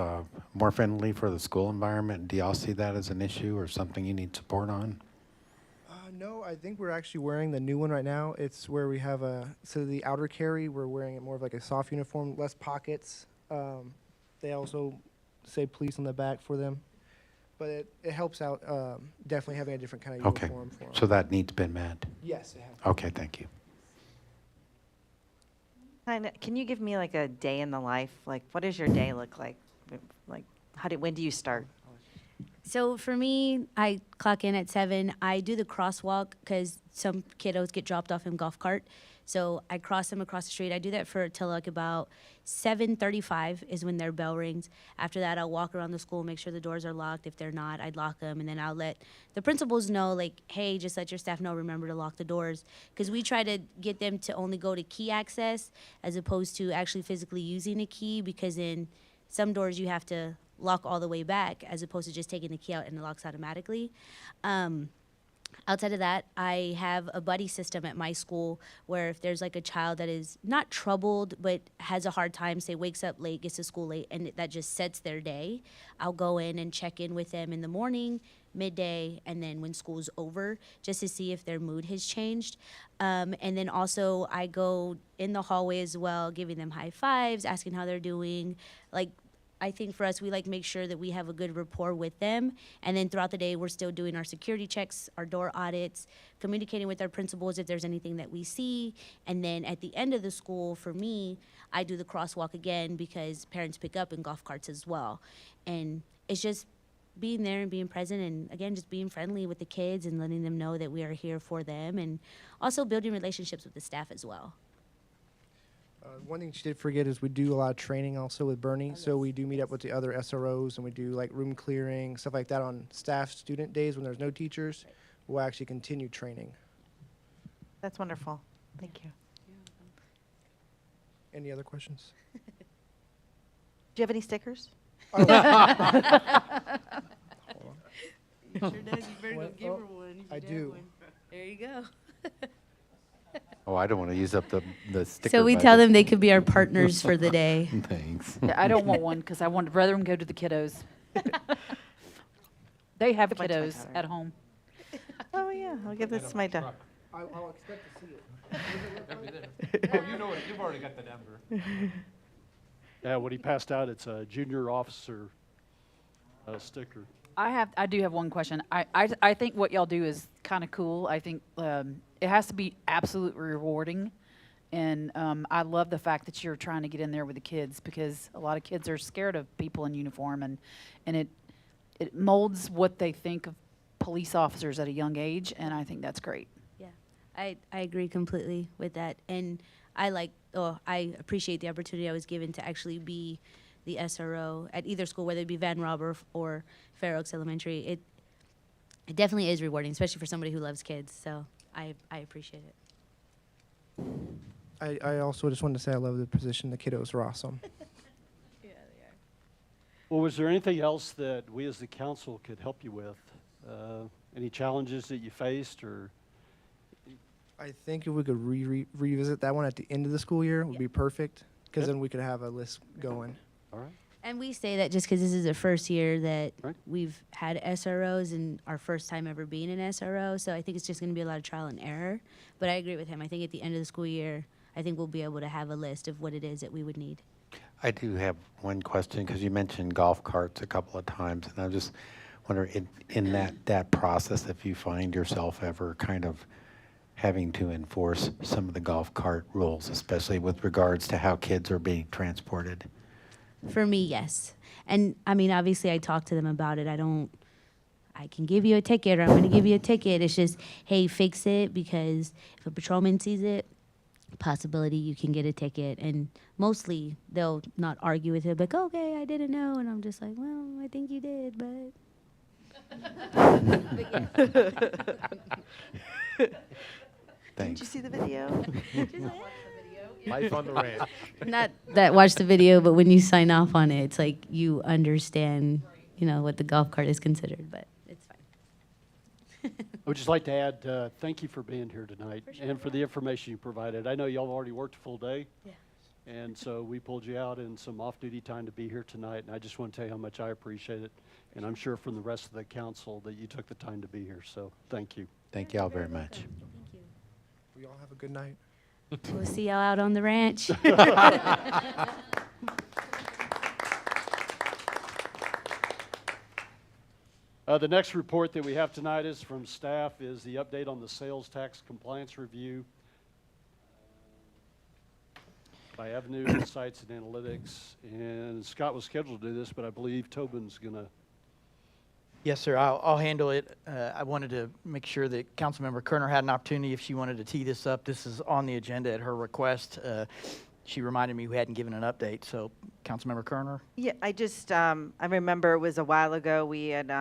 [SPEAKER 1] more friendly for the school environment. Do y'all see that as an issue or something you need support on?
[SPEAKER 16] No, I think we're actually wearing the new one right now. It's where we have so the outer carry, we're wearing it more of like a soft uniform, less pockets. They also say police on the back for them. But it helps out definitely having a different kind of
[SPEAKER 1] Okay,
[SPEAKER 16] uniform for them.
[SPEAKER 1] so that needs been met.
[SPEAKER 16] Yes, it has.
[SPEAKER 1] Okay, thank you.
[SPEAKER 7] Can you give me like a day in the life? Like, what does your day look like? Like, when do you start?
[SPEAKER 17] So for me, I clock in at 7. I do the crosswalk because some kiddos get dropped off in golf cart. So I cross them across the street. I do that till like about 7:35 is when their bell rings. After that, I'll walk around the school, make sure the doors are locked. If they're not, I'd lock them. And then I'll let the principals know, like, hey, just let your staff know, remember to lock the doors. Because we try to get them to only go to key access as opposed to actually physically using a key, because in some doors you have to lock all the way back as opposed to just taking the key out and it locks automatically. Outside of that, I have a buddy system at my school where if there's like a child that is not troubled but has a hard time, say wakes up late, gets to school late, and that just sets their day, I'll go in and check in with them in the morning, midday, and then when school's over, just to see if their mood has changed. And then also I go in the hallway as well, giving them high fives, asking how they're doing. Like, I think for us, we like make sure that we have a good rapport with them. And then throughout the day, we're still doing our security checks, our door audits, communicating with our principals if there's anything that we see. And then at the end of the school, for me, I do the crosswalk again because parents pick up in golf carts as well. And it's just being there and being present, and again, just being friendly with the kids and letting them know that we are here for them, and also building relationships with the staff as well.
[SPEAKER 16] One thing she did forget is we do a lot of training also with Bernie. So we do meet up with the other SROs, and we do like room clearing, stuff like that on staff student days when there's no teachers. We'll actually continue training.
[SPEAKER 7] That's wonderful. Thank you.
[SPEAKER 16] Any other questions?
[SPEAKER 7] Do you have any stickers?
[SPEAKER 16] Oh.
[SPEAKER 3] Sure does. You better go give her one.
[SPEAKER 16] I do.
[SPEAKER 3] There you go.
[SPEAKER 1] Oh, I don't want to use up the sticker.
[SPEAKER 17] So we tell
[SPEAKER 1] budget.
[SPEAKER 17] them they could be our partners for the day.
[SPEAKER 1] Thanks.
[SPEAKER 11] Yeah, I don't want one because I would rather them go to the kiddos. They have
[SPEAKER 7] Give mine to my
[SPEAKER 11] kiddos
[SPEAKER 7] daughter.
[SPEAKER 11] at home.
[SPEAKER 7] Oh, yeah, I'll give this to my daughter.
[SPEAKER 16] I'll expect to see it.
[SPEAKER 13] Oh, you know it, you've already got the number.
[SPEAKER 2] Yeah, when he passed out, it's a junior officer sticker.
[SPEAKER 11] I do have one question. I think what y'all do is kind of cool. I think it has to be absolutely rewarding. And I love the fact that you're trying to get in there with the kids because a lot of kids are scared of people in uniform and it molds what they think of police officers at a young age, and I think that's great.
[SPEAKER 17] Yeah, I agree completely with that. And I appreciate the opportunity I was given to actually be the SRO at either school, whether it be Van Robber or Fair Oaks Elementary. It definitely is rewarding, especially for somebody who loves kids. So I appreciate it.
[SPEAKER 16] I also just wanted to say I love the position. The kiddos are awesome.
[SPEAKER 2] Well, was there anything else that we as the council could help you with? Any challenges that you faced or?
[SPEAKER 16] I think if we could revisit that one at the end of the school year would be perfect, because
[SPEAKER 2] Good.
[SPEAKER 16] then we could have a list going.
[SPEAKER 2] All right.
[SPEAKER 17] And we say that just because this is the first year that
[SPEAKER 2] Right.
[SPEAKER 17] we've had SROs and our first time ever being an SRO. So I think it's just going to be a lot of trial and error. But I agree with him. I think at the end of the school year, I think we'll be able to have a list of what it is that we would need.
[SPEAKER 1] I do have one question because you mentioned golf carts a couple of times, and I'm just wondering in that process, if you find yourself ever kind of having to enforce some of the golf cart rules, especially with regards to how kids are being transported.
[SPEAKER 17] For me, yes. And I mean, obviously, I talk to them about it. I can give you a ticket or I'm going to give you a ticket. It's just, hey, fix it, because if a patrolman sees it, possibility you can get a ticket. And mostly they'll not argue with it, like, okay, I didn't know. And I'm just like, well, I think you did, but.
[SPEAKER 7] Didn't you see the video?
[SPEAKER 13] Life on the ranch.
[SPEAKER 17] Not that watch the video, but when you sign off on it, it's like you understand, what the golf cart is considered, but it's fine.
[SPEAKER 2] I would just like to add, thank you for being here tonight and for the information you provided. I know y'all already worked a full day.
[SPEAKER 17] Yeah.
[SPEAKER 2] And so we pulled you out in some off-duty time to be here tonight, and I just want to tell you how much I appreciate it. And I'm sure from the rest of the council that you took the time to be here, so thank you.
[SPEAKER 1] Thank you all very much.
[SPEAKER 17] Thank you.
[SPEAKER 16] We all have a good night.
[SPEAKER 17] We'll see y'all out on the ranch.
[SPEAKER 2] The next report that we have tonight is from staff, is the update on the sales tax compliance review by Avenue Insights and Analytics. And Scott was scheduled to do this, but I believe Tobin's going to.
[SPEAKER 14] Yes, sir. I'll handle it. I wanted to make sure that Councilmember Kerner had an opportunity if she wanted to tee this up. This is on the agenda at her request. She reminded me we hadn't given an update. So, Councilmember Kerner.
[SPEAKER 7] Yeah, I remember it was a while ago, we had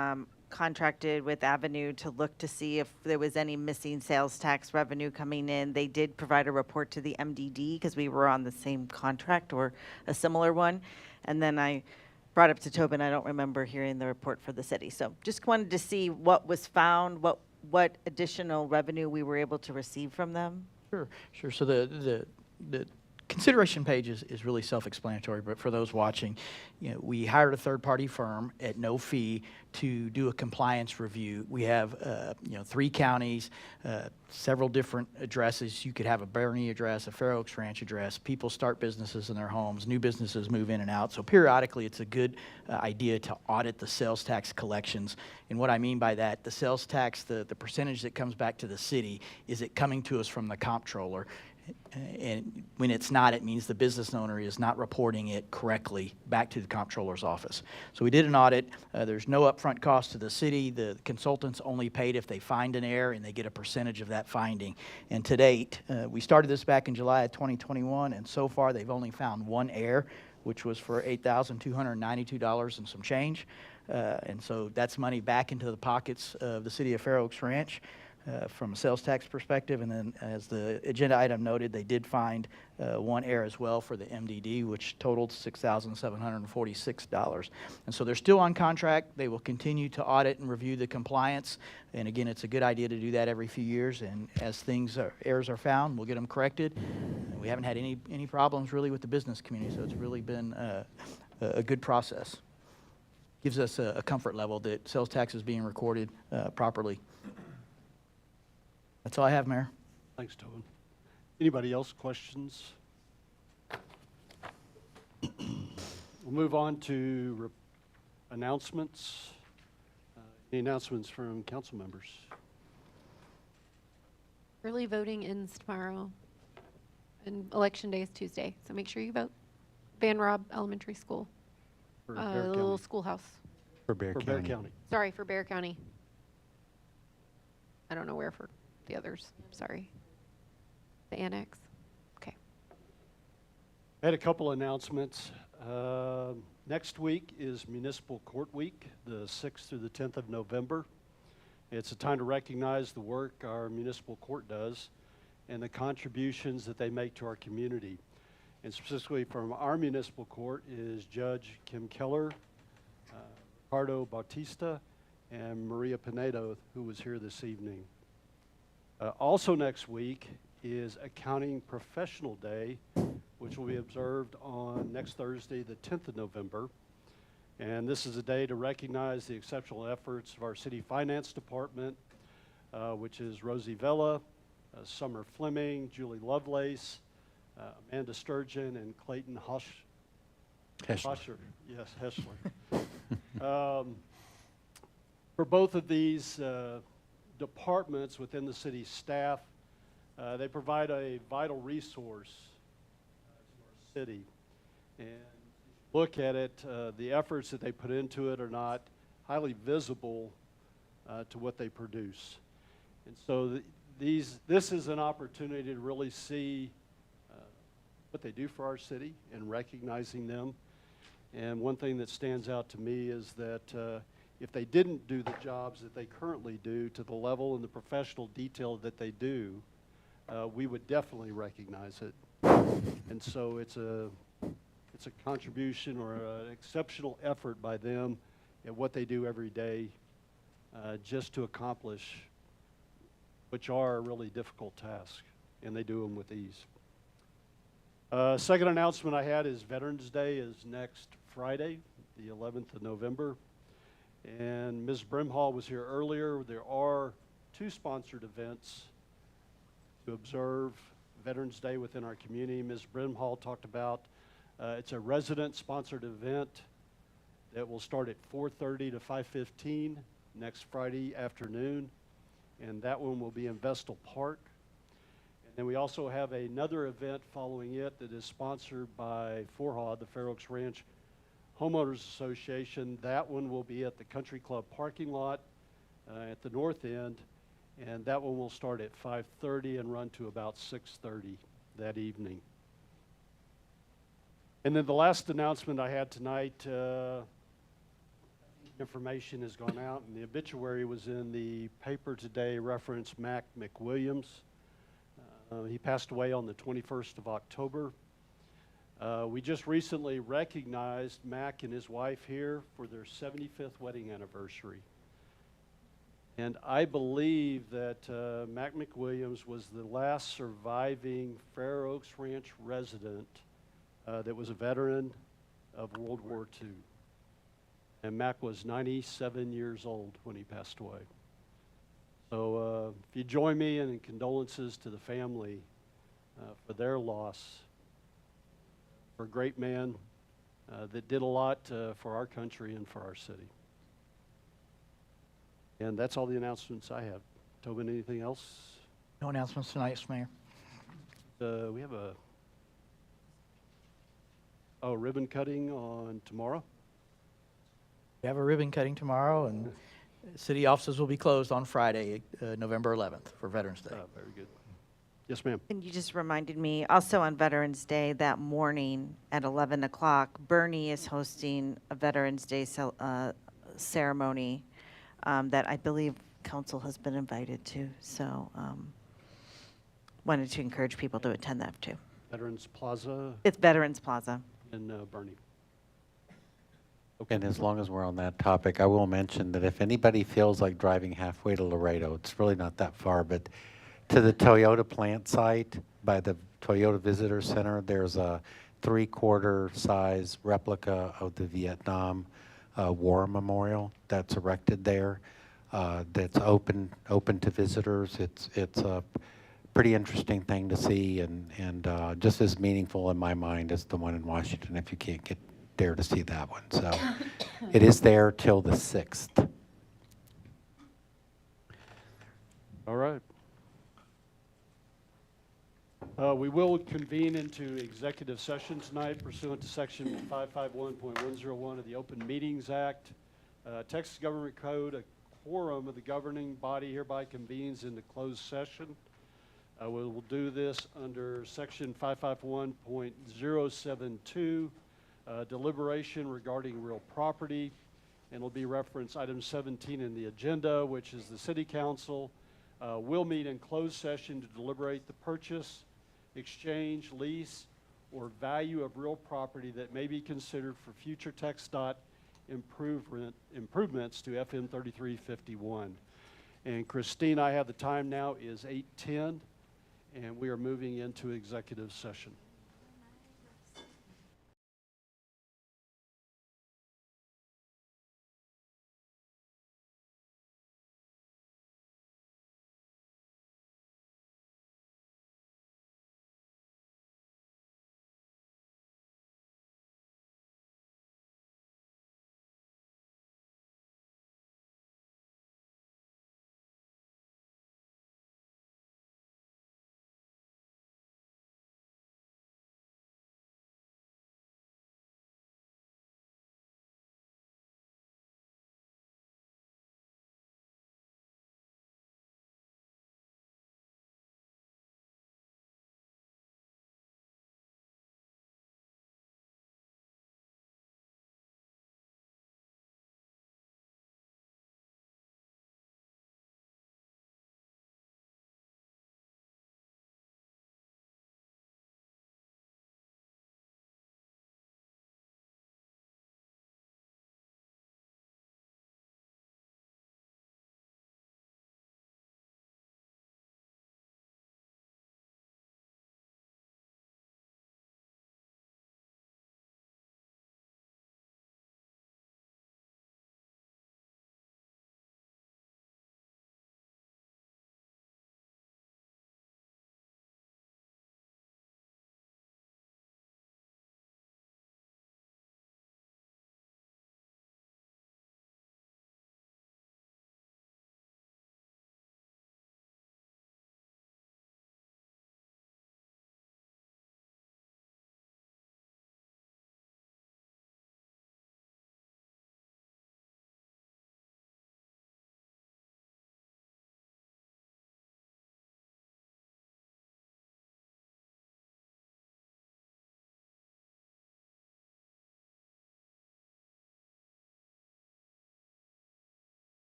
[SPEAKER 7] contracted with Avenue to look to see if there was any missing sales tax revenue coming in. They did provide a report to the MDD because we were on the same contract or a similar one. And then I brought up to Tobin, I don't remember hearing the report for the city. So just wanted to see what was found, what additional revenue we were able to receive from them.
[SPEAKER 14] Sure. So the consideration page is really self-explanatory, but for those watching, we hired a third-party firm at no fee to do a compliance review. We have, 3 counties, several different addresses. You could have a Bernie address, a Fair Oaks Ranch address. People start businesses in their homes. New businesses move in and out. So periodically, it's a good idea to audit the sales tax collections. And what I mean by that, the sales tax, the percentage that comes back to the city, is it coming to us from the comptroller? And when it's not, it means the business owner is not reporting it correctly back to the comptroller's office. So we did an audit. There's no upfront cost to the city. The consultants only paid if they find an error, and they get a percentage of that finding. And to date, we started this back in July of 2021, and so far they've only found one error, which was for $8,292 and some change. And so that's money back into the pockets of the city of Fair Oaks Ranch. from a sales tax perspective. And then, as the agenda item noted, they did find one error as well for the MDD, which totaled $6,746. And so they're still on contract. They will continue to audit and review the compliance. And again, it's a good idea to do that every few years. And as errors are found, we'll get them corrected. And we haven't had any problems really with the business community, so it's really been a good process. Gives us a comfort level that sales tax is being recorded properly. That's all I have, Mayor.
[SPEAKER 2] Thanks, Tobin. Anybody else, questions? We'll move on to announcements. Any announcements from council members?
[SPEAKER 3] Early voting ends tomorrow, and election day is Tuesday, so make sure you vote. Van Robb Elementary School,
[SPEAKER 2] For
[SPEAKER 3] the
[SPEAKER 2] Bear
[SPEAKER 3] little
[SPEAKER 2] County.
[SPEAKER 3] schoolhouse.
[SPEAKER 1] For Bear
[SPEAKER 2] For
[SPEAKER 1] County.
[SPEAKER 2] Bear County.
[SPEAKER 3] Sorry, for Bear County. I don't know where for the others, sorry. The annex, okay.
[SPEAKER 2] I had a couple announcements. Next week is Municipal Court Week, the 6th through the 10th of November. It's a time to recognize the work our municipal court does and the contributions that they make to our community. And specifically from our municipal court is Judge Kim Keller, Ricardo Bautista, and Maria Pinedo, who was here this evening. Also next week is Accounting Professional Day, which will be observed on next Thursday, the 10th of November. And this is a day to recognize the exceptional efforts of our city finance department, which is Rosie Vella, Summer Fleming, Julie Lovelace, Amanda Sturgeon, and Clayton Hosher. Yes, Heschler. For both of these departments within the city staff, they provide a vital resource to our city. And look at it, the efforts that they put into it are not highly visible to what they produce. And so this is an opportunity to really see what they do for our city and recognizing them. And one thing that stands out to me is that if they didn't do the jobs that they currently do to the level and the professional detail that they do, we would definitely recognize it. And so it's a contribution or an exceptional effort by them at what they do every day just to accomplish which are really difficult tasks, and they do them with ease. Second announcement I had is Veterans Day is next Friday, the 11th of November. And Ms. Brimhall was here earlier. There are 2 sponsored events to observe Veterans Day within our community. Ms. Brimhall talked about it's a resident-sponsored event that will start at 4:30 to 5:15 next Friday afternoon, and that one will be in Vestal Park. And then we also have another event following it that is sponsored by FORHA, the Fair Oaks Ranch Homeowners Association. That one will be at the Country Club parking lot at the north end, and that one will start at 5:30 and run to about 6:30 that evening. And then the last announcement I had tonight, information has gone out, and the obituary was in the paper today, reference Mac McWilliams. He passed away on the 21st of October. We just recently recognized Mac and his wife here for their 75th wedding anniversary. And I believe that Mac McWilliams was the last surviving Fair Oaks Ranch resident that was a veteran of World War II. And Mac was 97 years old when he passed away. So if you join me in condolences to the family for their loss, for a great man that did a lot for our country and for our city. And that's all the announcements I have. Tobin, anything else?
[SPEAKER 14] No announcements tonight, Mr. Mayor.
[SPEAKER 2] We have a ribbon cutting on tomorrow.
[SPEAKER 14] We have a ribbon cutting tomorrow, and city offices will be closed on Friday, November 11th, for Veterans Day.
[SPEAKER 2] Very good. Yes, ma'am.
[SPEAKER 7] And you just reminded me, also on Veterans Day, that morning at 11 o'clock, Bernie is hosting a Veterans Day ceremony that I believe council has been invited to. So wanted to encourage people to attend that too.
[SPEAKER 2] Veterans Plaza
[SPEAKER 7] It's Veterans Plaza.
[SPEAKER 2] in Bernie.
[SPEAKER 1] And as long as we're on that topic, I will mention that if anybody feels like driving halfway to Laredo, it's really not that far, but to the Toyota plant site by the Toyota Visitor Center, there's a 3/4 size replica of the Vietnam War Memorial that's erected there. That's open to visitors. It's a pretty interesting thing to see and just as meaningful in my mind as the one in Washington if you can't get there to see that one. So it is there till the 6th.
[SPEAKER 2] All right. We will convene into executive session tonight pursuant to section 551.101 of the Open Meetings Act. Texas Government Code, a quorum of the governing body hereby convenes into closed session. We will do this under section 551.072, deliberation regarding real property, and will be reference item 17 in the agenda, which is the City Council will meet in closed session to deliberate the purchase, exchange, lease, or value of real property that may be considered for future TxDOT improvements to FM 3351. And Christine, I have the time now is 8:10, and we are moving into executive session.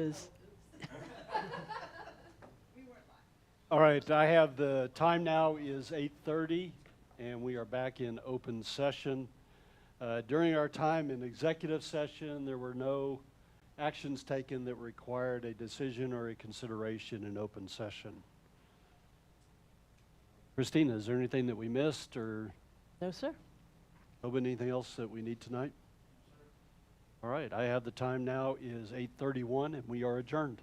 [SPEAKER 12] because
[SPEAKER 2] All right, I have the time now is 8:30, and we are back in open session. During our time in executive session, there were no actions taken that required a decision or a consideration in open session. Christina, is there anything that we missed, or
[SPEAKER 12] no, sir.
[SPEAKER 2] anything else that we need tonight? All right, I have the time now is 8:31, and we are adjourned.